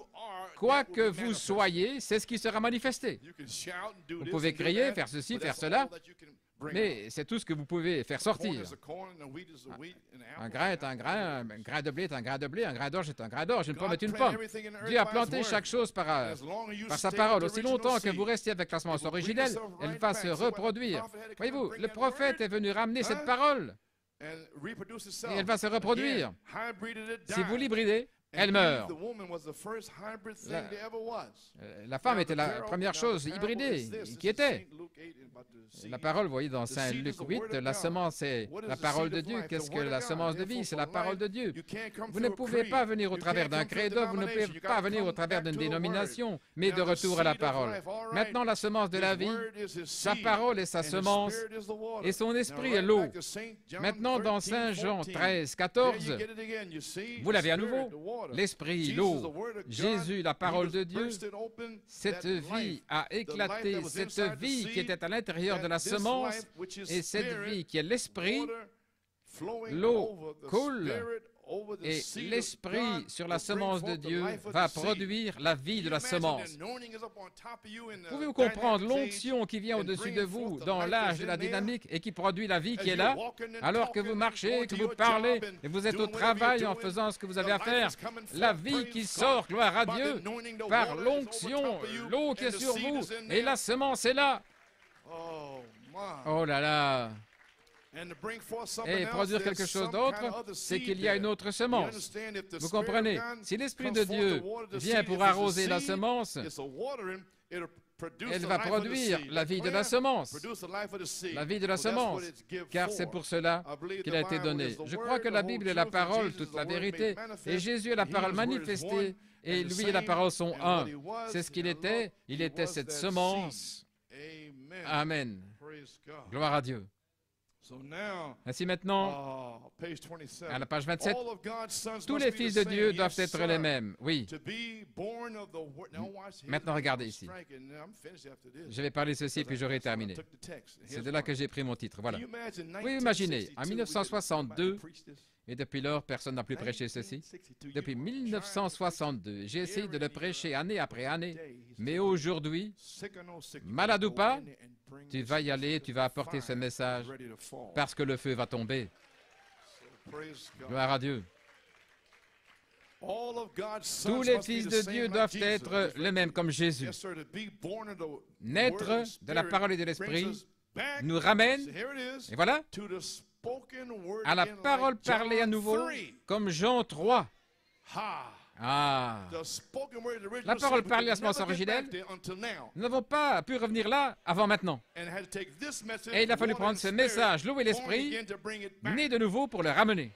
quoi que vous soyez, c'est ce qui sera manifesté. Vous pouvez crier, faire ceci, faire cela, mais c'est tout ce que vous pouvez faire sortir. Un grain est un grain de blé est un grain de blé, un grain d'orge est un grain d'orge, une pomme est une pomme. Dieu a planté chaque chose par sa parole. Aussi longtemps que vous restez avec la semence originelle, elle va se reproduire. Voyez-vous, le prophète est venu ramener cette parole. Et elle va se reproduire. Si vous l'hybridez, elle meurt. La femme était la première chose hybridée qui était. La parole, vous voyez dans Saint Luc 8, la semence est la parole de Dieu. Qu'est-ce que la semence de vie? C'est la parole de Dieu. Vous ne pouvez pas venir au travers d'un credo, vous ne pouvez pas venir au travers d'une dénomination, mais de retour à la parole. Maintenant, la semence de la vie, sa parole est sa semence et son esprit est l'eau. Maintenant, dans Saint Jean 13, 14, vous l'avez à nouveau. L'esprit, l'eau, Jésus, la parole de Dieu, cette vie a éclaté, cette vie qui était à l'intérieur de la semence et cette vie qui est l'esprit, l'eau coule Et l'Esprit sur la semence de Dieu va produire la vie de la semence. Pouvez-vous comprendre l'onction qui vient au-dessus de vous dans l'âge de la dynamique et qui produit la vie qui est là, alors que vous marchez, que vous parlez et vous êtes au travail en faisant ce que vous avez à faire? La vie qui sort, gloire à Dieu, par l'onction, l'eau qui est sur vous et la semence est là. Oh là là! Et produire quelque chose d'autre, c'est qu'il y a une autre semence. Vous comprenez? Si l'Esprit de Dieu vient pour arroser la semence, elle va produire la vie de la semence. La vie de la semence, car c'est pour cela qu'il a été donné. Je crois que la Bible est la parole, toute la vérité, et Jésus est la parole manifestée, et lui et la parole sont un. C'est ce qu'il était cette semence. Amen. Gloire à Dieu. Ainsi maintenant, à la page 27, tous les fils de Dieu doivent être les mêmes. Oui. Maintenant, regardez ici. Je vais parler ceci, puis j'aurai terminé. C'est de là que j'ai pris mon titre. Voilà. Oui, imaginez, en 1962, et depuis lors, personne n'a plus prêché ceci. Depuis 1962, j'ai essayé de le prêcher année après année. Mais aujourd'hui, malade ou pas, tu vas y aller, tu vas apporter ce message parce que le feu va tomber. Gloire à Dieu. Tous les fils de Dieu doivent être les mêmes comme Jésus. Naître de la parole et de l'Esprit nous ramène, et voilà, à la parole parlée à nouveau, comme Jean 3. Ah! La parole parlée à la semence originelle, nous n'avons pas pu revenir là avant maintenant. Et il a fallu prendre ce message, l'eau et l'Esprit, né de nouveau pour le ramener.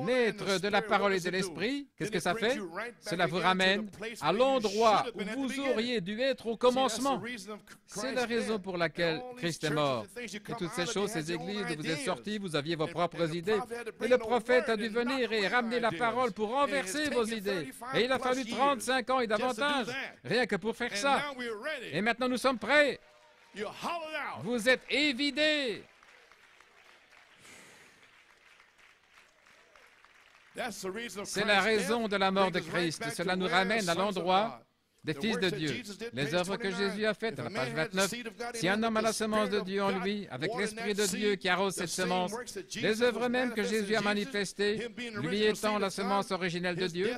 Naître de la parole et de l'Esprit, qu'est-ce que ça fait? Cela vous ramène à l'endroit où vous auriez dû être au commencement. C'est la raison pour laquelle Christ est mort. Et toutes ces choses, ces églises où vous êtes sortis, vous aviez vos propres idées. Et le prophète a dû venir et ramener la parole pour renverser vos idées. Et il a fallu 35 ans et davantage, rien que pour faire ça. Et maintenant, nous sommes prêts. Vous êtes évidés. C'est la raison de la mort de Christ. Cela nous ramène à l'endroit des fils de Dieu. Les œuvres que Jésus a faites, à la page 29, si un homme a la semence de Dieu en lui, avec l'Esprit de Dieu qui arrose cette semence, les œuvres mêmes que Jésus a manifestées, lui étant la semence originelle de Dieu,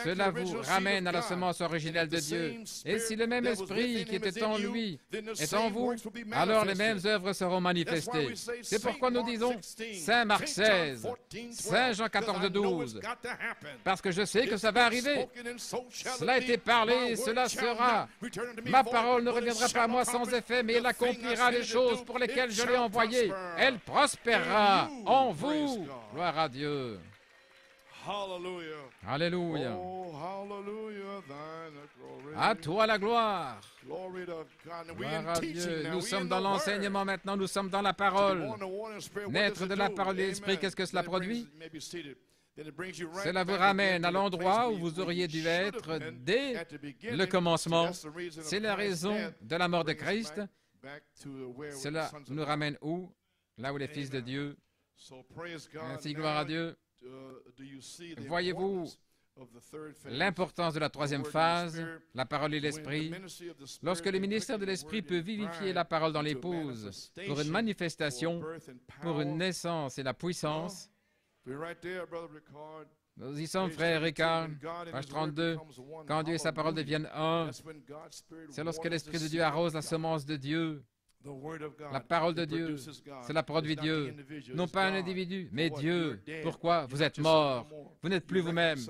cela vous ramène à la semence originelle de Dieu. Et si le même Esprit qui était en lui est en vous, alors les mêmes œuvres seront manifestées. C'est pourquoi nous disons Saint Marc 16, Saint Jean 14, 12, parce que je sais que ça va arriver. Cela a été parlé, cela sera. Ma parole ne reviendra pas à moi sans effet, mais elle accomplira les choses pour lesquelles je l'ai envoyée. Elle prospérera en vous. Gloire à Dieu. Alléluia. À toi la gloire. Gloire à Dieu. Nous sommes dans l'enseignement maintenant, nous sommes dans la parole. Naître de la parole et l'Esprit, qu'est-ce que cela produit? Cela vous ramène à l'endroit où vous auriez dû être dès le commencement. C'est la raison de la mort de Christ. Cela nous ramène où? Là où les fils de Dieu. Ainsi, gloire à Dieu. Voyez-vous l'importance de la troisième phase, la parole et l'Esprit? Lorsque le ministère de l'Esprit peut vivifier la parole dans l'épouse pour une manifestation, pour une naissance et la puissance, nous y sommes, frère Ricard, page 32. Quand Dieu et sa parole deviennent un, c'est lorsque l'Esprit de Dieu arrose la semence de Dieu. La parole de Dieu, cela produit Dieu. Non pas un individu, mais Dieu. Pourquoi? Vous êtes mort. Vous n'êtes plus vous-même.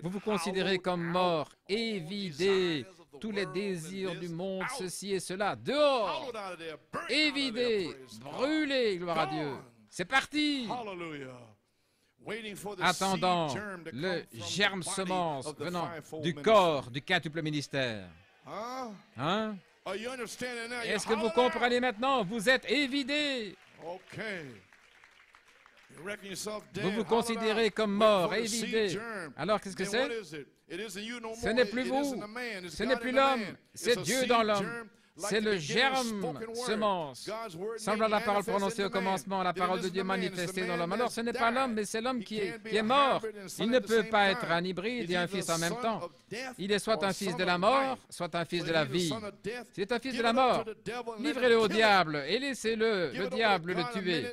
Vous vous considérez comme mort, évidé. Tous les désirs du monde, ceci et cela, dehors, évidé, brûlé, gloire à Dieu. C'est parti. Attendant le germe semence venant du corps du quintuple ministère. Hein? Est-ce que vous comprenez maintenant? Vous êtes évidés. Vous vous considérez comme mort, évidé. Alors qu'est-ce que c'est? Ce n'est plus vous, ce n'est plus l'homme, c'est Dieu dans l'homme. C'est le germe, semence. Semble à la parole prononcée au commencement, la parole de Dieu manifestée dans l'homme. Alors ce n'est pas l'homme, mais c'est l'homme qui est mort. Il ne peut pas être un hybride et un fils en même temps. Il est soit un fils de la mort, soit un fils de la vie. C'est un fils de la mort. Livrez-le au diable et laissez-le, le diable, le tuer.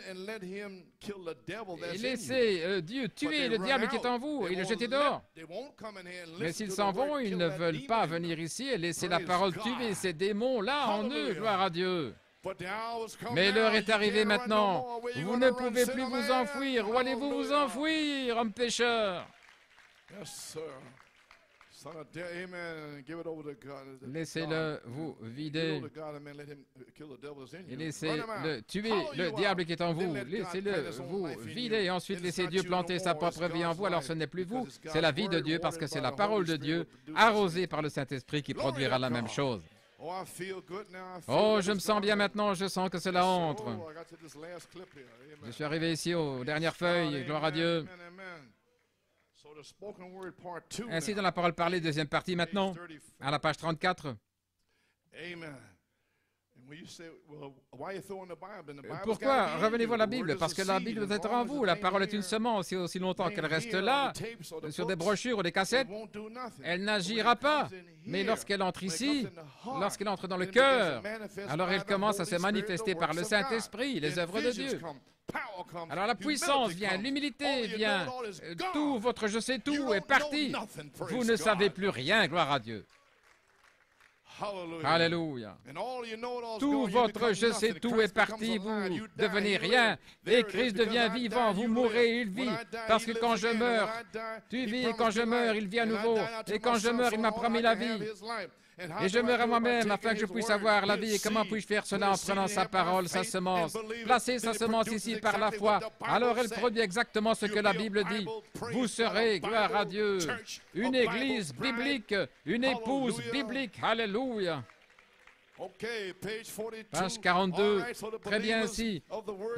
Et laissez Dieu tuer le diable qui est en vous et le jeter dehors. Mais s'ils s'en vont, ils ne veulent pas venir ici et laisser la parole tuer ces démons-là en eux, gloire à Dieu. Mais l'heure est arrivée maintenant. Vous ne pouvez plus vous enfouir. Où allez-vous vous enfouir, homme pécheur? Laissez-le vous vider et laissez-le tuer le diable qui est en vous. Laissez-le vous vider et ensuite laissez Dieu planter sa propre vie en vous. Alors ce n'est plus vous, c'est la vie de Dieu parce que c'est la parole de Dieu arrosée par le Saint-Esprit qui produira la même chose. Oh, je me sens bien maintenant, je sens que cela entre. Je suis arrivé ici aux dernières feuilles, gloire à Dieu. Ainsi, dans la parole parlée, deuxième partie maintenant, à la page 34. Pourquoi revenez-vous à la Bible? Parce que la Bible doit être en vous. La parole est une semence et aussi longtemps qu'elle reste là, sur des brochures ou des cassettes, elle n'agira pas. Mais lorsqu'elle entre ici, lorsqu'elle entre dans le cœur, alors elle commence à se manifester par le Saint-Esprit, les œuvres de Dieu. Alors la puissance vient, l'humilité vient, tout votre je sais tout est parti. Vous ne savez plus rien, gloire à Dieu. Alléluia. Tout votre je sais tout est parti, vous devenez rien, et Christ devient vivant, vous mourrez, il vit, parce que quand je meurs, tu vis, et quand je meurs, il vit à nouveau, et quand je meurs, il m'a promis la vie. Et je meurs à moi-même afin que je puisse avoir la vie. Et comment puis-je faire cela en prenant sa parole, sa semence? Placez sa semence ici par la foi. Alors elle produit exactement ce que la Bible dit. Vous serez, gloire à Dieu, une église biblique, une épouse biblique. Alléluia. Page 42, très bien ainsi.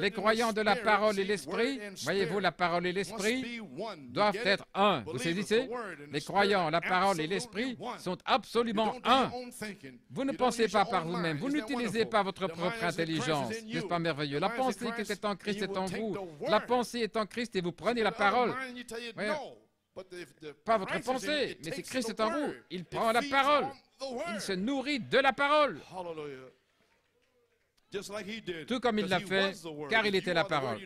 Les croyants de la parole et l'esprit, voyez-vous, la parole et l'esprit doivent être un. Vous saisissez? Les croyants, la parole et l'esprit sont absolument un. Vous ne pensez pas par vous-même, vous n'utilisez pas votre propre intelligence. N'est-ce pas merveilleux? La pensée qui est en Christ est en vous. La pensée est en Christ et vous prenez la parole. Voyez, pas votre pensée, mais c'est Christ est en vous. Il prend la parole. Il se nourrit de la parole. Tout comme il l'a fait, car il était la parole.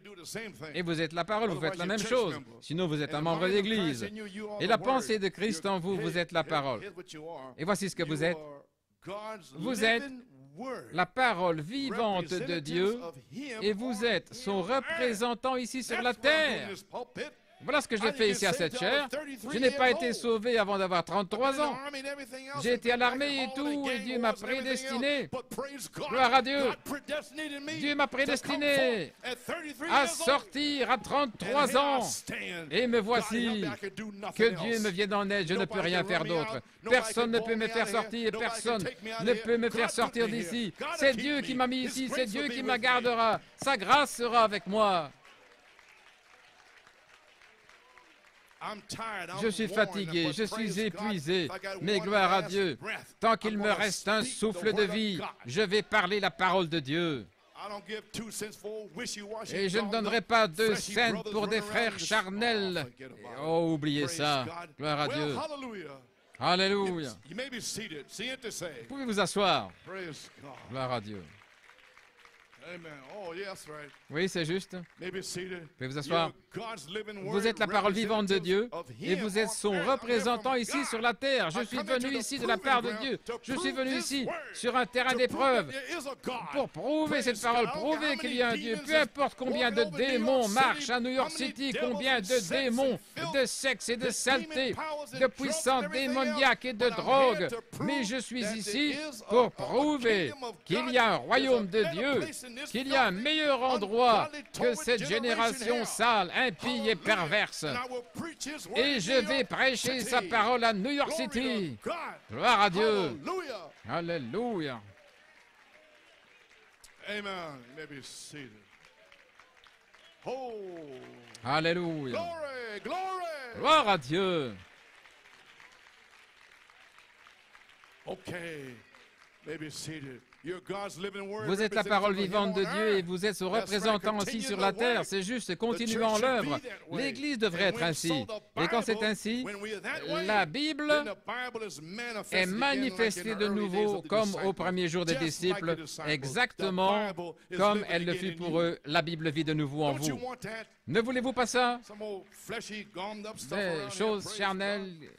Et vous êtes la parole, vous faites la même chose. Sinon, vous êtes un membre d'Église. Et la pensée de Christ en vous, vous êtes la parole. Et voici ce que vous êtes. Vous êtes la parole vivante de Dieu et vous êtes son représentant ici sur la terre. Voilà ce que j'ai fait ici à cette chaire. Je n'ai pas été sauvé avant d'avoir 33 ans. J'ai été à l'armée et tout, et Dieu m'a prédestiné. Gloire à Dieu. Dieu m'a prédestiné à sortir à 33 ans. Et me voici. Que Dieu me vienne en aide, je ne peux rien faire d'autre. Personne ne peut me faire sortir, personne ne peut me faire sortir d'ici. C'est Dieu qui m'a mis ici, c'est Dieu qui me gardera. Sa grâce sera avec moi. Je suis fatigué, je suis épuisé, mais gloire à Dieu, tant qu'il me reste un souffle de vie, je vais parler la parole de Dieu. Et je ne donnerai pas 2 cents pour des frères charnels. Oh, oubliez ça. Gloire à Dieu. Alléluia. Vous pouvez vous asseoir. Gloire à Dieu. Oui, c'est juste. Vous pouvez vous asseoir. Vous êtes la parole vivante de Dieu et vous êtes son représentant ici sur la terre. Je suis venu ici de la part de Dieu. Je suis venu ici sur un terrain d'épreuve pour prouver cette parole, prouver qu'il y a un Dieu. Peu importe combien de démons marchent à New York City, combien de démons de sexe et de saleté, de puissants démoniaques et de drogue. Mais je suis ici pour prouver qu'il y a un royaume de Dieu, qu'il y a un meilleur endroit que cette génération sale, impie et perverse. Et je vais prêcher sa parole à New York City. Gloire à Dieu. Alléluia. Alléluia. Gloire à Dieu. Vous êtes la parole vivante de Dieu et vous êtes son représentant aussi sur la terre. C'est juste, continuons l'œuvre. L'Église devrait être ainsi. Et quand c'est ainsi, la Bible est manifestée de nouveau comme au premier jour des disciples, exactement comme elle le fut pour eux. La Bible vit de nouveau en vous. Ne voulez-vous pas ça? Des choses charnelles,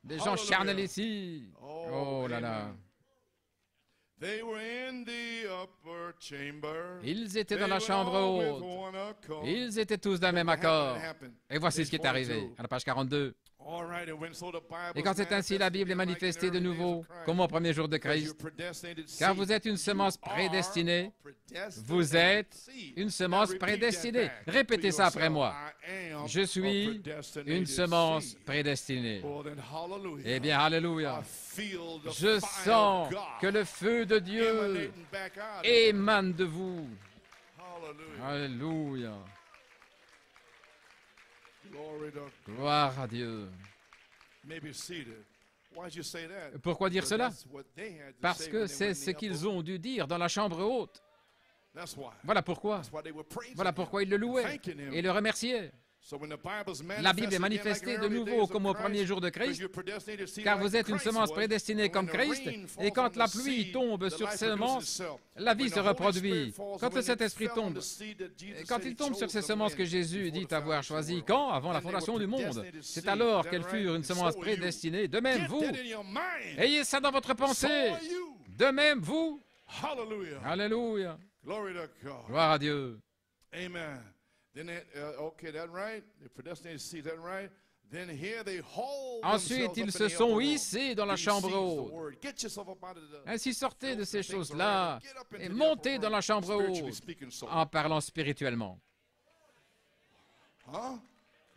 des gens charnels ici. Oh là là. Ils étaient dans la chambre haute. Ils étaient tous d'un même accord. Et voici ce qui est arrivé, à la page 42. Et quand c'est ainsi, la Bible est manifestée de nouveau, comme au premier jour de Christ. Car vous êtes une semence prédestinée. Vous êtes une semence prédestinée. Répétez ça après moi. Je suis une semence prédestinée. Eh bien, alléluia. Je sens que le feu de Dieu émane de vous. Alléluia. Gloire à Dieu. Pourquoi dire cela? Parce que c'est ce qu'ils ont dû dire dans la chambre haute. Voilà pourquoi. Voilà pourquoi ils le louaient et le remerciaient. La Bible est manifestée de nouveau comme au premier jour de Christ, car vous êtes une semence prédestinée comme Christ, et quand la pluie tombe sur ces semences, la vie se reproduit. Quand le Saint-Esprit tombe, quand il tombe sur ces semences que Jésus dit avoir choisies, quand? Avant la fondation du monde. C'est alors qu'elles furent une semence prédestinée. De même, vous, ayez ça dans votre pensée. De même, vous. Alléluia. Gloire à Dieu. Amen. Ensuite, ils se sont hissés dans la chambre haute. Ainsi, sortez de ces choses-là et montez dans la chambre haute en parlant spirituellement.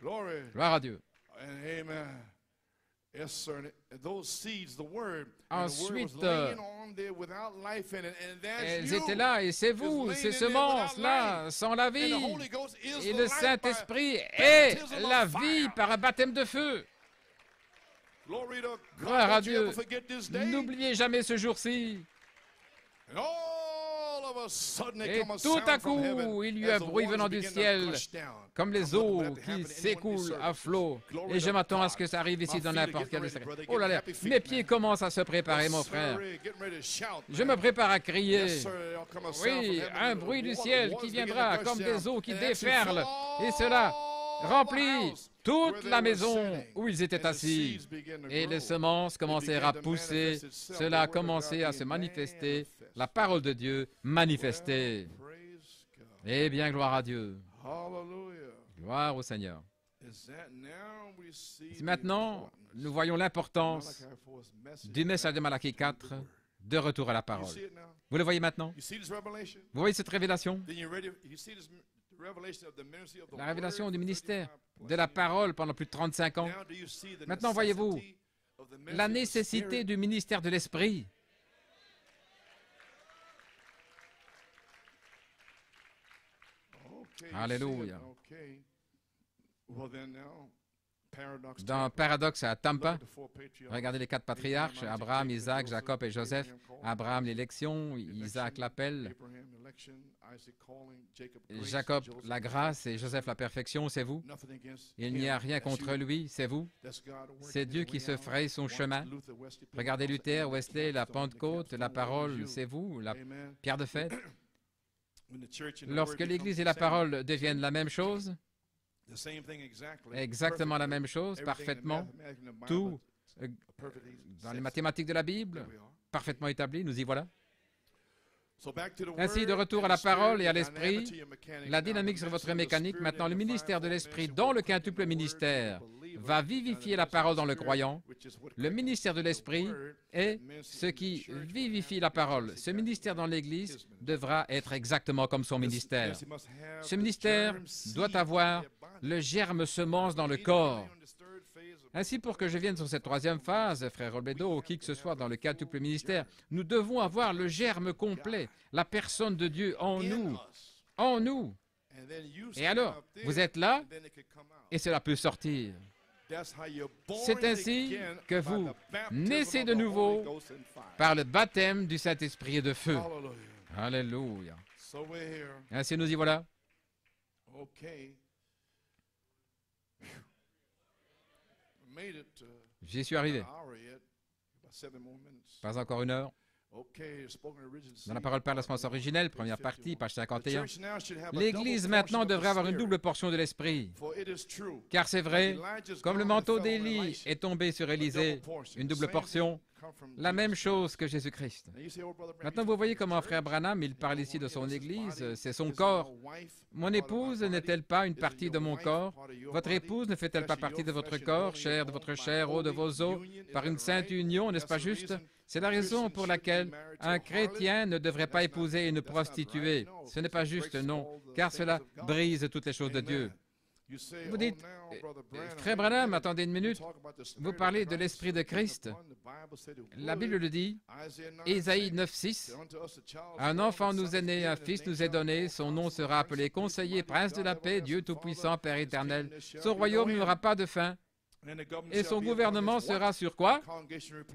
Gloire à Dieu. Ensuite, elles étaient là, et c'est vous, ces semences-là, sans la vie. Et le Saint-Esprit est la vie par un baptême de feu. Gloire à Dieu. N'oubliez jamais ce jour-ci. Et tout à coup, il y eut un bruit venant du ciel, comme les eaux qui s'écoulent à flot. Et je m'attends à ce que ça arrive ici dans n'importe quel secret. Oh là là, mes pieds commencent à se préparer, mon frère. Je me prépare à crier. Oui, un bruit du ciel qui viendra comme des eaux qui déferlent. Et cela remplit toute la maison où ils étaient assis. Et les semences commencèrent à pousser. Cela a commencé à se manifester. La parole de Dieu manifestée. Eh bien, gloire à Dieu. Gloire au Seigneur. Maintenant, nous voyons l'importance du message de Malachie 4, de retour à la parole. Vous le voyez maintenant? Vous voyez cette révélation? La révélation du ministère de la parole pendant plus de 35 ans. Maintenant, voyez-vous la nécessité du ministère de l'Esprit. Alléluia. Dans Paradoxe à Tampa, regardez les 4 patriarches, Abraham, Isaac, Jacob et Joseph. Abraham, l'élection, Isaac, l'appel, Jacob, la grâce, et Joseph, la perfection, c'est vous. Il n'y a rien contre lui, c'est vous. C'est Dieu qui se fraye son chemin. Regardez Luther, Wesley, la Pentecôte, la parole, c'est vous, la pierre de fête. Lorsque l'Église et la parole deviennent la même chose, exactement la même chose, parfaitement, tout dans les mathématiques de la Bible, parfaitement établi, nous y voilà. Ainsi, de retour à la parole et à l'esprit, la dynamique sur votre mécanique, maintenant le ministère de l'esprit dans le quintuple ministère va vivifier la parole dans le croyant. Le ministère de l'esprit est ce qui vivifie la parole. Ce ministère dans l'Église devra être exactement comme son ministère. Ce ministère doit avoir le germe semence dans le corps. Ainsi, pour que je vienne sur cette troisième phase, frère Robledo, ou qui que ce soit dans le quintuple ministère, nous devons avoir le germe complet, la personne de Dieu en nous. En nous. Et alors, vous êtes là, et cela peut sortir. C'est ainsi que vous naissez de nouveau par le baptême du Saint-Esprit et de feu. Alléluia. Ainsi nous y voilà. J'y suis arrivé. Pas encore une heure. Dans la parole par la semence originelle, première partie, page 51. L'Église maintenant devrait avoir une double portion de l'Esprit. Car c'est vrai, comme le manteau d'Élie est tombé sur Élisée, une double portion, la même chose que Jésus-Christ. Maintenant, vous voyez comment frère Branham, il parle ici de son Église, c'est son corps. Mon épouse n'est-elle pas une partie de mon corps? Votre épouse ne fait-elle pas partie de votre corps, chair de votre chair, os de vos os, par une sainte union, n'est-ce pas juste? C'est la raison pour laquelle un chrétien ne devrait pas épouser une prostituée. Ce n'est pas juste, non, car cela brise toutes les choses de Dieu. Vous dites, frère Branham, attendez une minute, vous parlez de l'Esprit de Christ. La Bible le dit, Ésaïe 9,6, un enfant nous est né, un fils nous est donné, son nom sera appelé Conseiller, Prince de la paix, Dieu Tout-Puissant, Père éternel. Son royaume n'aura pas de fin. Et son gouvernement sera sur quoi?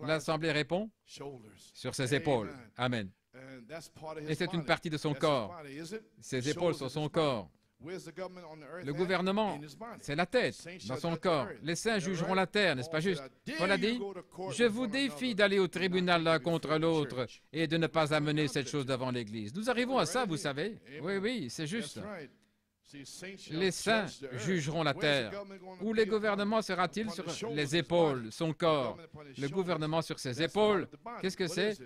L'Assemblée répond, sur ses épaules. Amen. Et c'est une partie de son corps. Ses épaules sont son corps. Le gouvernement, c'est la tête, dans son corps. Les saints jugeront la terre, n'est-ce pas juste? Paul a dit, je vous défie d'aller au tribunal l'un contre l'autre et de ne pas amener cette chose devant l'Église. Nous arrivons à ça, vous savez. Oui, oui, c'est juste. Les saints jugeront la terre. Où le gouvernement sera-t-il? Sur les épaules, son corps. Le gouvernement sur ses épaules. Qu'est-ce que c'est?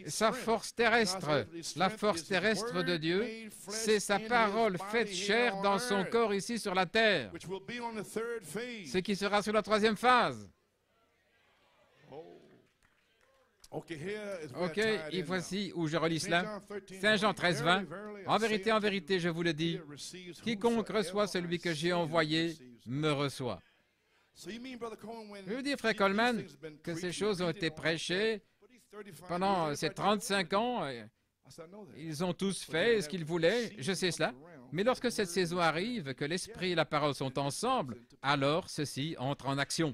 Sa force terrestre. La force terrestre de Dieu, c'est sa parole faite chair dans son corps ici sur la terre. Ce qui sera sur la troisième phase. OK, et voici où je relis cela. Saint Jean 13, 20. En vérité, je vous le dis, quiconque reçoit celui que j'ai envoyé me reçoit. Je veux dire, frère Coleman, que ces choses ont été prêchées pendant ces 35 ans. Ils ont tous fait ce qu'ils voulaient, je sais cela. Mais lorsque cette saison arrive, que l'Esprit et la parole sont ensemble, alors ceci entre en action.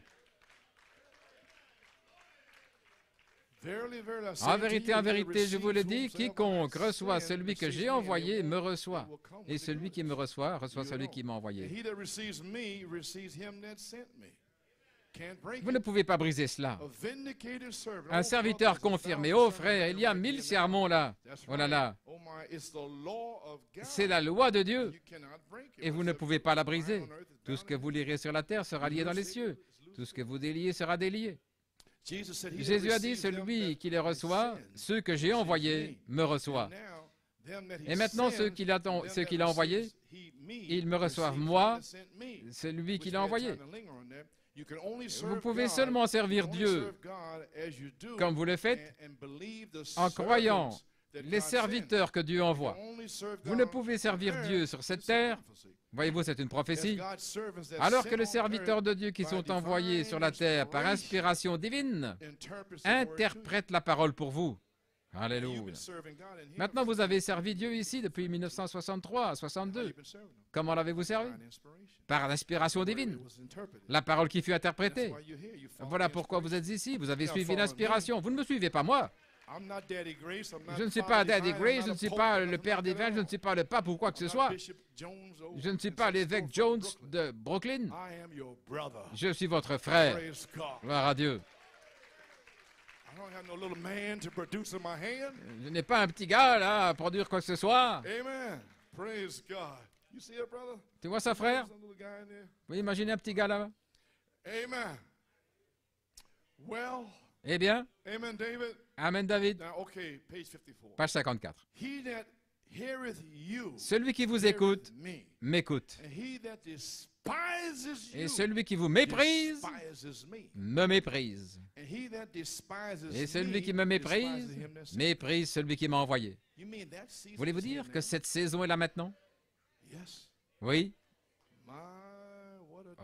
En vérité, je vous le dis, quiconque reçoit celui que j'ai envoyé me reçoit. Et celui qui me reçoit celui qui m'a envoyé. Vous ne pouvez pas briser cela. Un serviteur confirmé. Oh frère, il y a 1000 sermons là. Oh là là. C'est la loi de Dieu. Et vous ne pouvez pas la briser. Tout ce que vous lirez sur la terre sera lié dans les cieux. Tout ce que vous déliez sera délié. Jésus a dit, celui qui les reçoit, ceux que j'ai envoyés, me reçoit. Et maintenant, ceux qu'il a envoyés, ils me reçoivent moi, celui qui l'a envoyé. Vous pouvez seulement servir Dieu comme vous le faites en croyant les serviteurs que Dieu envoie. Vous ne pouvez servir Dieu sur cette terre. Voyez-vous, c'est une prophétie. Alors que les serviteurs de Dieu qui sont envoyés sur la terre par inspiration divine interprètent la parole pour vous. Alléluia. Maintenant, vous avez servi Dieu ici depuis 1963 à 62. Comment l'avez-vous servi? Par l'inspiration divine. La parole qui fut interprétée. Voilà pourquoi vous êtes ici. Vous avez suivi l'inspiration. Vous ne me suivez pas moi. Je ne suis pas Daddy Grace, je ne suis pas le père d'évêque, je ne suis pas le pape ou quoi que ce soit. Je ne suis pas l'évêque Jones de Brooklyn. Je suis votre frère. Gloire à Dieu. Je n'ai pas un petit gars là à produire quoi que ce soit. Tu vois ça, frère? Vous imaginez un petit gars là? Eh bien, Amen, David. Page 54. Celui qui vous écoute, m'écoute. Et celui qui vous méprise, me méprise. Et celui qui me méprise, méprise celui qui m'a envoyé. Voulez-vous dire que cette saison est là maintenant? Oui.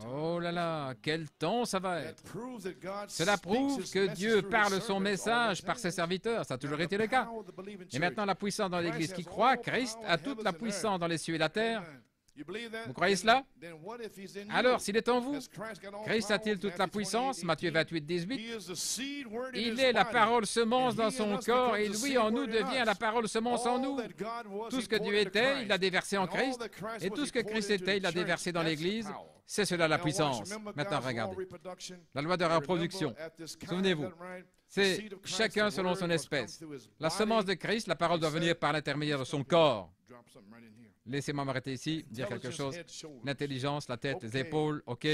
Oh là là, quel temps ça va être. Cela prouve que Dieu parle son message par ses serviteurs. Ça a toujours été le cas. Et maintenant, la puissance dans l'Église qui croit, Christ a toute la puissance dans les cieux et la terre. Vous croyez cela? Alors, s'il est en vous, Christ a-t-il toute la puissance? Matthieu 28, 18. Il est la parole semence dans son corps et lui en nous devient la parole semence en nous. Tout ce que Dieu était, il l'a déversé en Christ. Et tout ce que Christ était, il l'a déversé dans l'Église. C'est cela la puissance. Maintenant, regardez. La loi de reproduction. Souvenez-vous. C'est chacun selon son espèce. La semence de Christ, la parole doit venir par l'intermédiaire de son corps. Laissez-moi m'arrêter ici, dire quelque chose. L'intelligence, la tête, les épaules, OK.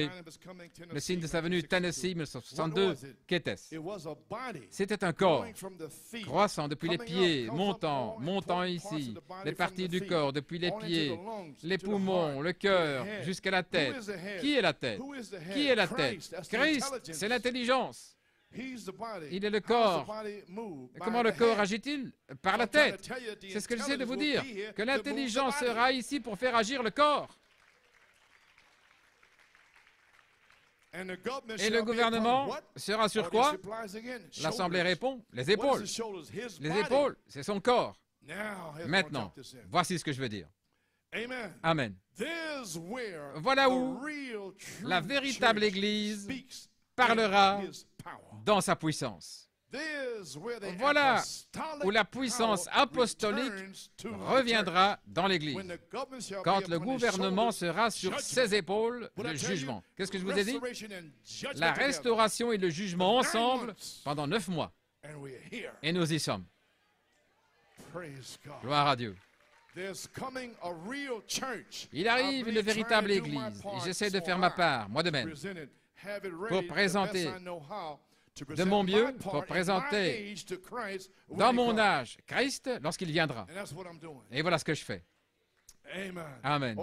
Le signe de sa venue, Tennessee, 1962, qu'était-ce? C'était un corps croissant depuis les pieds, montant ici, les parties du corps, depuis les pieds, les poumons, le cœur, jusqu'à la tête. Qui est la tête? Qui est la tête? Christ, c'est l'intelligence. Il est le corps. Et comment le corps agit-il? Par la tête. C'est ce que j'essaie de vous dire, que l'intelligence sera ici pour faire agir le corps. Et le gouvernement sera sur quoi? L'Assemblée répond, les épaules. Les épaules, c'est son corps. Maintenant, voici ce que je veux dire. Amen. Voilà où la véritable Église parlera dans sa puissance. Voilà où la puissance apostolique reviendra dans l'Église. Quand le gouvernement sera sur ses épaules, le jugement. Qu'est-ce que je vous ai dit? La restauration et le jugement ensemble pendant 9 mois. Et nous y sommes. Gloire à Dieu. Il arrive une véritable Église. Et j'essaie de faire ma part, moi de même, pour présenter de mon mieux, pour présenter dans mon âge Christ lorsqu'il viendra. Et voilà ce que je fais. Amen.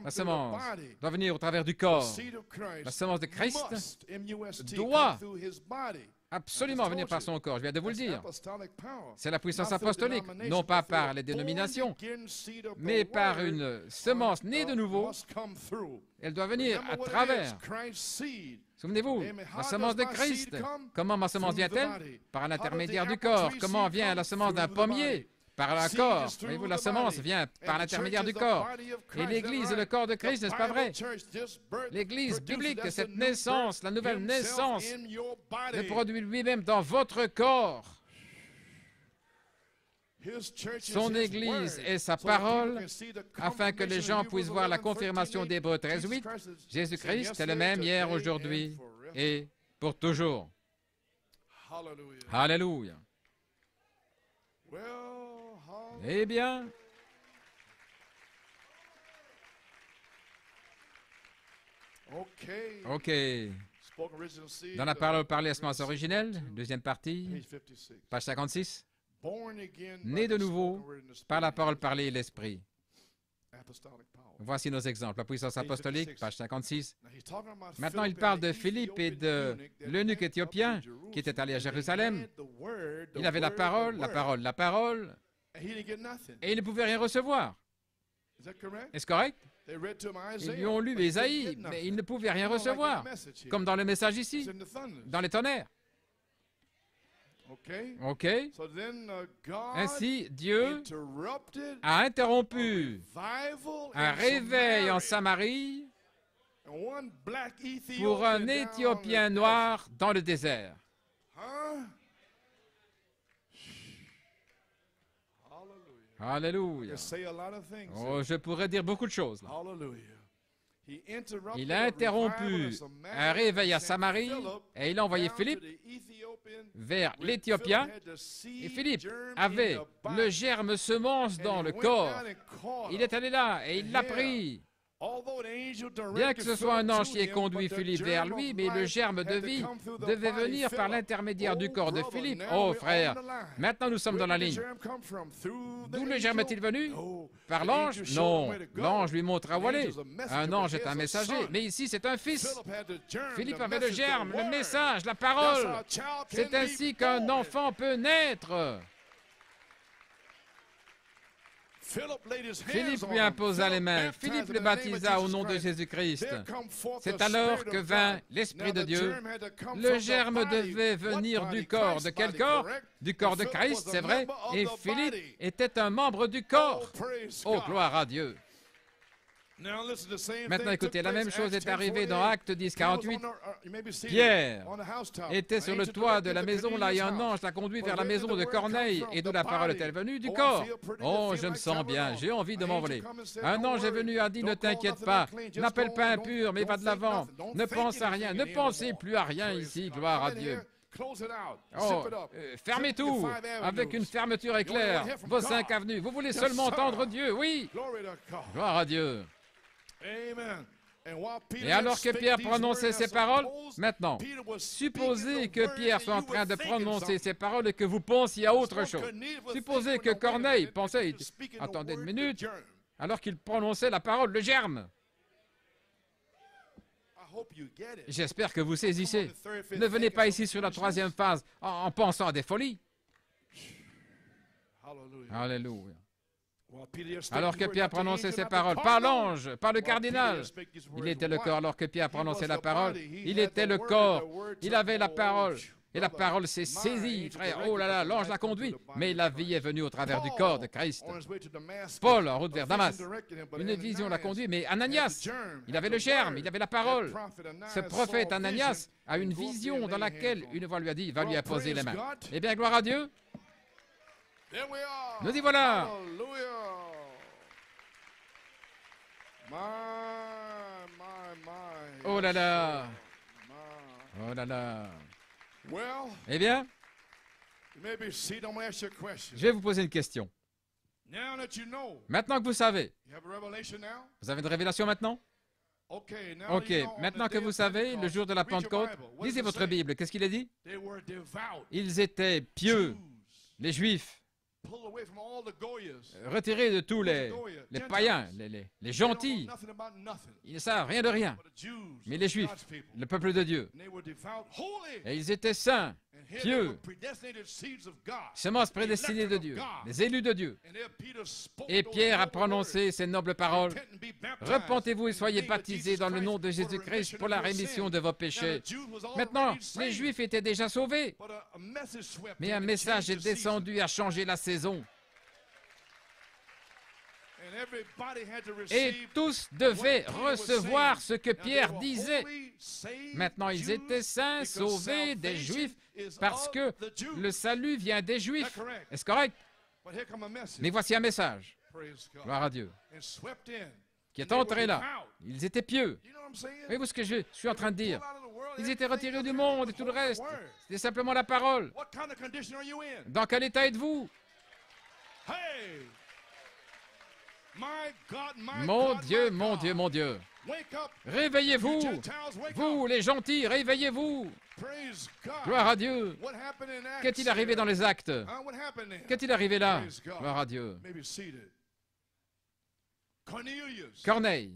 La semence doit venir au travers du corps. La semence de Christ doit absolument venir par son corps. Je viens de vous le dire. C'est la puissance apostolique, non pas par les dénominations, mais par une semence née de nouveau. Elle doit venir à travers. Souvenez-vous, la semence de Christ. Comment ma semence vient-elle? Par l'intermédiaire du corps. Comment vient la semence d'un pommier? Par le corps. Voyez-vous, la semence vient par l'intermédiaire du corps. Et l'Église est le corps de Christ, n'est-ce pas vrai? L'Église biblique, cette naissance, la nouvelle naissance, le produit lui-même dans votre corps. Son Église est sa parole, afin que les gens puissent voir la confirmation d'Hébreux 13:8. Jésus-Christ est le même hier, aujourd'hui et pour toujours. Alléluia. Eh bien, OK. Dans la parole parlée à semence originelle, deuxième partie, page 56. Né de nouveau par la parole parlée et l'esprit. Voici nos exemples. La puissance apostolique, page 56. Maintenant, il parle de Philippe et de l'eunuque éthiopien qui était allé à Jérusalem. Il avait la parole, et il ne pouvait rien recevoir. Est-ce correct? Ils lui ont lu Ésaïe, mais il ne pouvait rien recevoir, comme dans le message ici, dans les tonnerres. OK. Ainsi, Dieu a interrompu un réveil en Samarie pour un Éthiopien noir dans le désert. Alléluia. Oh, je pourrais dire beaucoup de choses là. Il a interrompu un réveil à Samarie et il a envoyé Philippe vers l'Éthiopien. Et Philippe avait le germe semence dans le corps. Il est allé là et il l'a pris. Bien que ce soit un ange qui ait conduit Philippe vers lui, mais le germe de vie devait venir par l'intermédiaire du corps de Philippe. Oh frère, maintenant nous sommes dans la ligne. D'où le germe est-il venu? Par l'ange? Non, l'ange lui montrera où aller. Un ange est un messager, mais ici c'est un fils. Philippe avait le germe, le message, la parole. C'est ainsi qu'un enfant peut naître. Philippe lui imposa les mains. Philippe le baptisa au nom de Jésus-Christ. C'est alors que vint l'Esprit de Dieu. Le germe devait venir du corps. De quel corps? Du corps de Christ, c'est vrai. Et Philippe était un membre du corps. Oh, gloire à Dieu. Maintenant, écoutez, la même chose est arrivée dans Actes 10, 48. Pierre était sur le toit de la maison, là, et un ange l'a conduit vers la maison de Corneille. Et d'où la parole est-elle venue? Du corps. Oh, je me sens bien, j'ai envie de m'envoler. Un ange est venu et a dit, ne t'inquiète pas, n'appelle pas impur, mais va de l'avant. Ne pense à rien, ne pensez plus à rien ici, gloire à Dieu. Oh, fermez tout avec une fermeture éclair. Vos 5 avenues, vous voulez seulement entendre Dieu, oui. Gloire à Dieu. Et alors que Pierre prononçait ces paroles, maintenant, supposez que Pierre soit en train de prononcer ces paroles et que vous pensiez à autre chose. Supposez que Corneille pensait, attendez une minute, alors qu'il prononçait la parole, le germe. J'espère que vous saisissez. Ne venez pas ici sur la 3e phase en pensant à des folies. Alléluia. Alors que Pierre prononçait ces paroles, pas l'ange, pas le cardinal. Il était le corps. Alors que Pierre prononçait la parole, il était le corps. Il avait la parole. Et la parole s'est saisie, frère. Oh là là, l'ange l'a conduit. Mais la vie est venue au travers du corps de Christ. Paul, en route vers Damas. Une vision l'a conduit. Mais Ananias, il avait le germe, il avait la parole. Ce prophète Ananias a une vision dans laquelle une voix lui a dit, va lui imposer les mains. Eh bien, gloire à Dieu. Nous y voilà. Oh là là. Oh là là. Eh bien, je vais vous poser une question. Maintenant que vous savez, vous avez une révélation maintenant? Ok, maintenant que vous savez, le jour de la Pentecôte, lisez votre Bible. Qu'est-ce qu'il a dit? Ils étaient pieux, les Juifs, retirés de tous les païens, les gentils. Ils ne savent rien de rien. Mais les Juifs, le peuple de Dieu, et ils étaient saints, pieux, semences prédestinées de Dieu, les élus de Dieu. Et Pierre a prononcé ces nobles paroles. Repentez-vous et soyez baptisés dans le nom de Jésus-Christ pour la rémission de vos péchés. Maintenant, les Juifs étaient déjà sauvés. Mais un message est descendu et a changé la saison. Et tous devaient recevoir ce que Pierre disait. Maintenant, ils étaient saints, sauvés des Juifs, parce que le salut vient des Juifs. Est-ce correct? Mais voici un message, gloire à Dieu, qui est entré là. Ils étaient pieux. Voyez-vous ce que je suis en train de dire? Ils étaient retirés du monde et tout le reste. C'était simplement la parole. Dans quel état êtes-vous? Mon Dieu, mon Dieu, mon Dieu. Réveillez-vous. Vous, les gentils, réveillez-vous. Gloire à Dieu. Qu'est-il arrivé dans les actes? Qu'est-il arrivé là? Gloire à Dieu. Corneille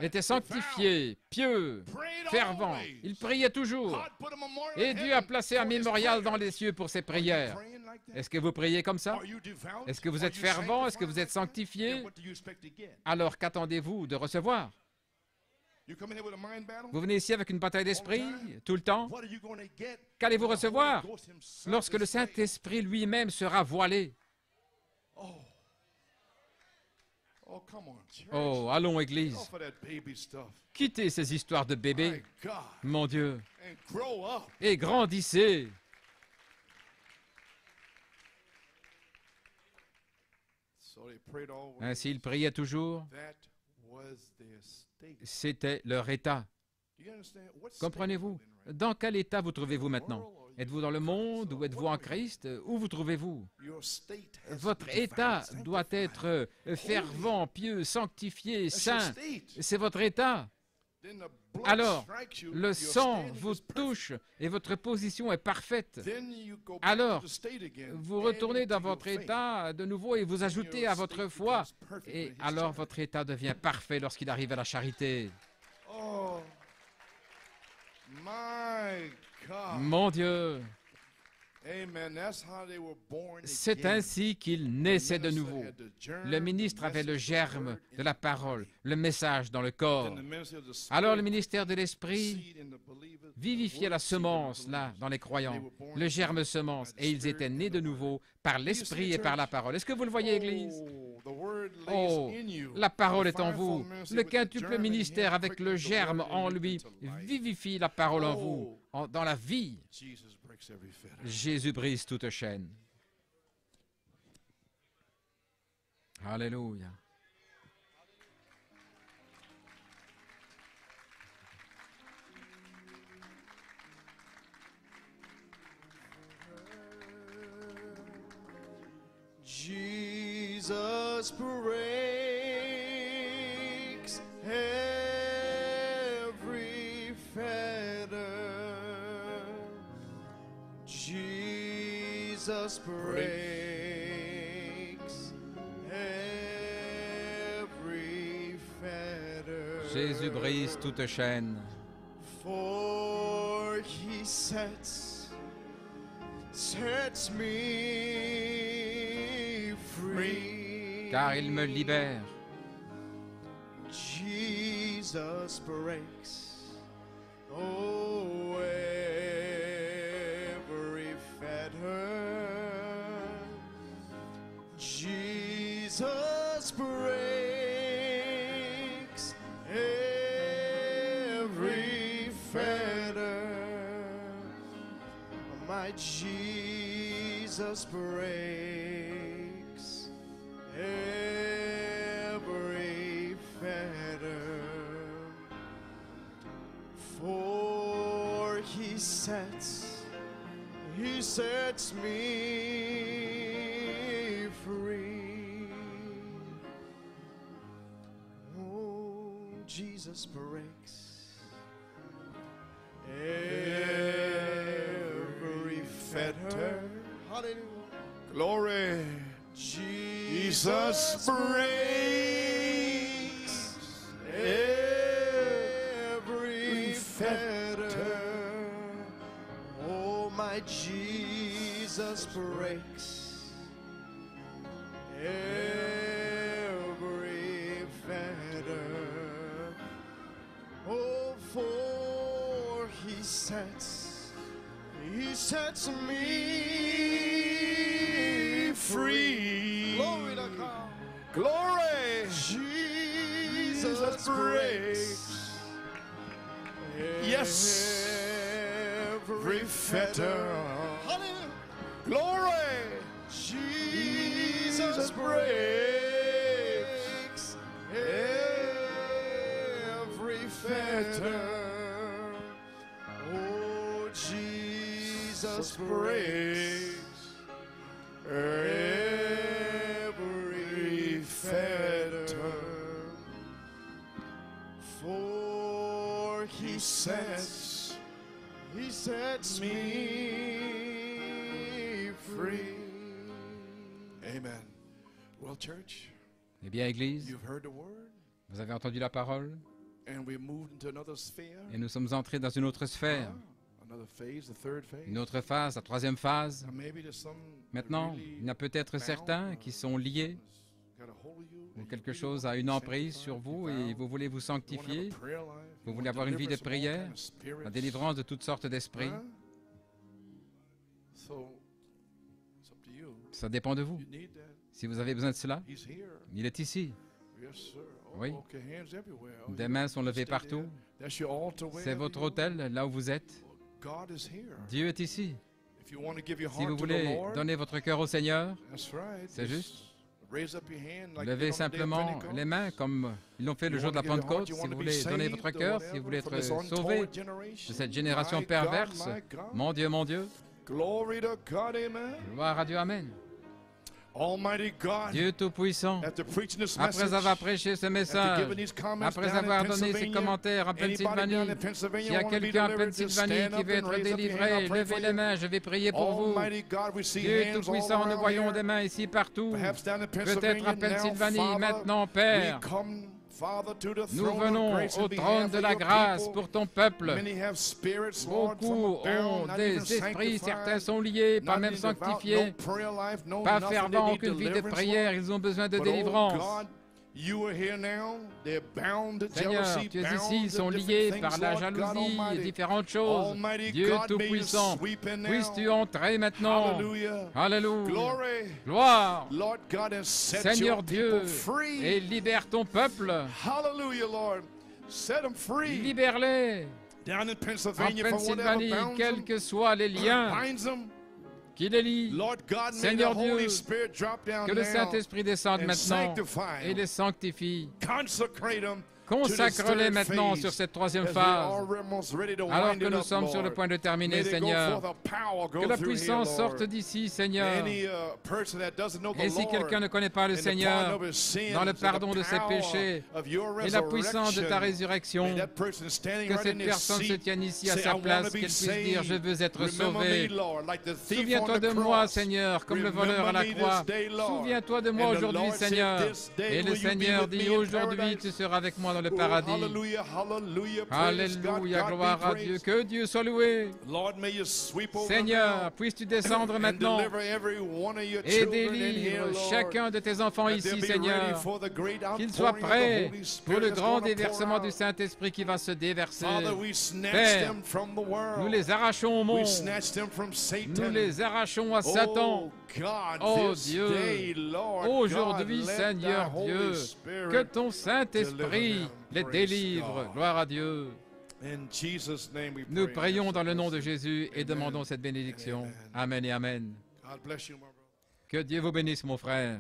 était sanctifié, pieux, fervent. Il priait toujours. Et Dieu a placé un mémorial dans les cieux pour ses prières. Est-ce que vous priez comme ça? Est-ce que vous êtes fervent? Est-ce que vous êtes sanctifié? Alors qu'attendez-vous de recevoir? Vous venez ici avec une bataille d'esprit tout le temps? Qu'allez-vous recevoir lorsque le Saint-Esprit lui-même sera voilé? Oh, allons, Église. Quittez ces histoires de bébés, mon Dieu, et grandissez. Ainsi, ils priaient toujours. C'était leur état. Comprenez-vous? Dans quel état vous trouvez-vous maintenant? Êtes-vous dans le monde ou êtes-vous en Christ? Où vous trouvez-vous? Votre état doit être fervent, pieux, sanctifié, saint. C'est votre état. Alors, le sang vous touche et votre position est parfaite. Alors, vous retournez dans votre état de nouveau et vous ajoutez à votre foi. Et alors, votre état devient parfait lorsqu'il arrive à la charité. Mon Dieu, c'est ainsi qu'ils naissaient de nouveau. Le ministre avait le germe de la parole, le message dans le corps. Alors le ministère de l'Esprit vivifiait la semence, là, dans les croyants, le germe semence, et ils étaient nés de nouveau par l'Esprit et par la parole. Est-ce que vous le voyez, Église? Oh, la parole est en vous. Le quintuple ministère avec le germe en lui vivifie la parole en vous, dans la vie. Jésus brise toute chaîne. Alléluia. Jesus breaks every fetter. Jesus breaks every fetter. Jésus brise toute chaîne. For he sets me free. Car il me libère. Jesus breaks every fetter. Jesus breaks every fetter. My Jesus breaks every fetter. For he sets me free. Oh, Jesus breaks every fetter. Hallelujah. Glory. Jesus breaks every fetter. Oh, my Jesus breaks every fetter. Oh, for he sets me free. Glory to God. Glory. Jesus breaks every fetter. Hallelujah. Glory. Jesus breaks every fetter. Oh, Jesus breaks every fetter. For he sets me free. Amen. Well, church, Eh bien, Église, you've heard the word, vous avez entendu la parole and we moved into another sphere, et nous sommes entrés dans une autre sphère, another phase, the third phase. une autre phase, la troisième phase. And maybe there's some Maintenant, really il y en a peut-être bound, certains qui sont liés got a hold of you, ou and quelque you really chose want a to une be emprise sanctified, sur vous be et bound. vous voulez vous You wanna have a sanctifier, prayer life, vous you voulez want avoir une vie de deliverance from all prière, kind of spirits. la délivrance de toutes sortes d'esprits. Huh? So, it's up to you. Ça dépend de vous. You need that. Si vous avez besoin de cela, He's here. il est ici. Yes, sir. Oh, Oui. okay, hands everywhere. Oh, Des you mains sont levées stay partout. there. That's your altar C'est wherever votre you are. autel, là où vous êtes. God is here. Dieu est ici. If you want to give your Si heart vous to the voulez Lord, donner votre cœur au Seigneur, that's right. c'est Just juste. raise up your hand like you did levez on the day of simplement Pentecost. les mains comme ils l'ont fait le You jour de la wanna give your heart, Pentecôte. you Si wanna vous be voulez donner saved votre or cœur, si whatever vous voulez from être this sauvé untoward generation. de cette génération My God, perverse, my God. mon Dieu, Glory to God, amen. gloire à Dieu, Amen. Almighty God, Dieu Tout-Puissant, after preaching this après message, avoir prêché ce after message, giving these comments après down in avoir donné ces Pennsylvania, commentaires en anybody Pennsylvanie, down in Pennsylvania s'il y a wanna be quelqu'un en delivered, just Pennsylvanie stand qui up veut and être raise up your hand. délivré, I'll pray levez for les you. mains, je vais prier pour vous. Almighty God, we see Dieu hands all Tout-Puissant, nous around voyons here. des mains ici partout. Perhaps down in Peut-être à Pennsylvania now, Pennsylvanie, Father, maintenant, Père. we come, Father, to the Nous throne of venons grace au in trône behalf de of la your grâce people. pour ton peuple. Many have spirits, Lord, some Beaucoup are bound, ont not des even esprits, sanctified, certains sont liés, pas not même even devout, sanctifiés, no prayer life, no pas nothing. They fervents, need aucune vie de deliverance, prière, Lord. ils ont besoin de But, oh délivrance. God, You are here now. They're bound to Seigneur, jealousy, tu es bound ici, ils to sont different liés things, par la Lord God jalousie et Almighty. différentes choses. Almighty Dieu God, may you Tout-Puissant, sweep in now. puisses-tu entrer maintenant? Hallelujah. Alléluia. Glory. Gloire. Lord God, and set Seigneur your Dieu, people free. et libère ton peuple. Hallelujah, Lord. Set them free. Libère-les. Down in En Pennsylvania, for whatever Pennsylvanie, bounds quels them, que soient les liens binds them. qui les lient, Lord God, may the Seigneur Dieu, Holy Spirit drop down que le now Saint-Esprit descende and maintenant sanctify et them. les sanctifie. Consecrate them. Consacre-les maintenant sur cette troisième phase. Alors que nous sommes sur le point de terminer, Seigneur, que la puissance sorte d'ici, Seigneur. Et si quelqu'un ne connaît pas le Seigneur, dans le pardon de ses péchés et la puissance de ta résurrection, que cette personne se tienne ici à sa place, qu'elle puisse dire, je veux être sauvé. Souviens-toi de moi, Seigneur, comme le voleur à la croix. Souviens-toi de moi aujourd'hui, Seigneur. Et le Seigneur dit, aujourd'hui, tu seras avec moi dans le paradis. Alléluia, gloire à Dieu. Que Dieu soit loué. Seigneur, puisses-tu descendre maintenant et délivre chacun de tes enfants ici, Seigneur, qu'ils soient prêts pour le grand déversement du Saint-Esprit qui va se déverser. Père, nous les arrachons au monde, nous les arrachons à Satan. Oh Dieu, aujourd'hui, Seigneur Dieu, que ton Saint-Esprit les délivre. Gloire à Dieu. Nous prions dans le nom de Jésus et demandons cette bénédiction. Amen et Amen. Que Dieu vous bénisse, mon frère.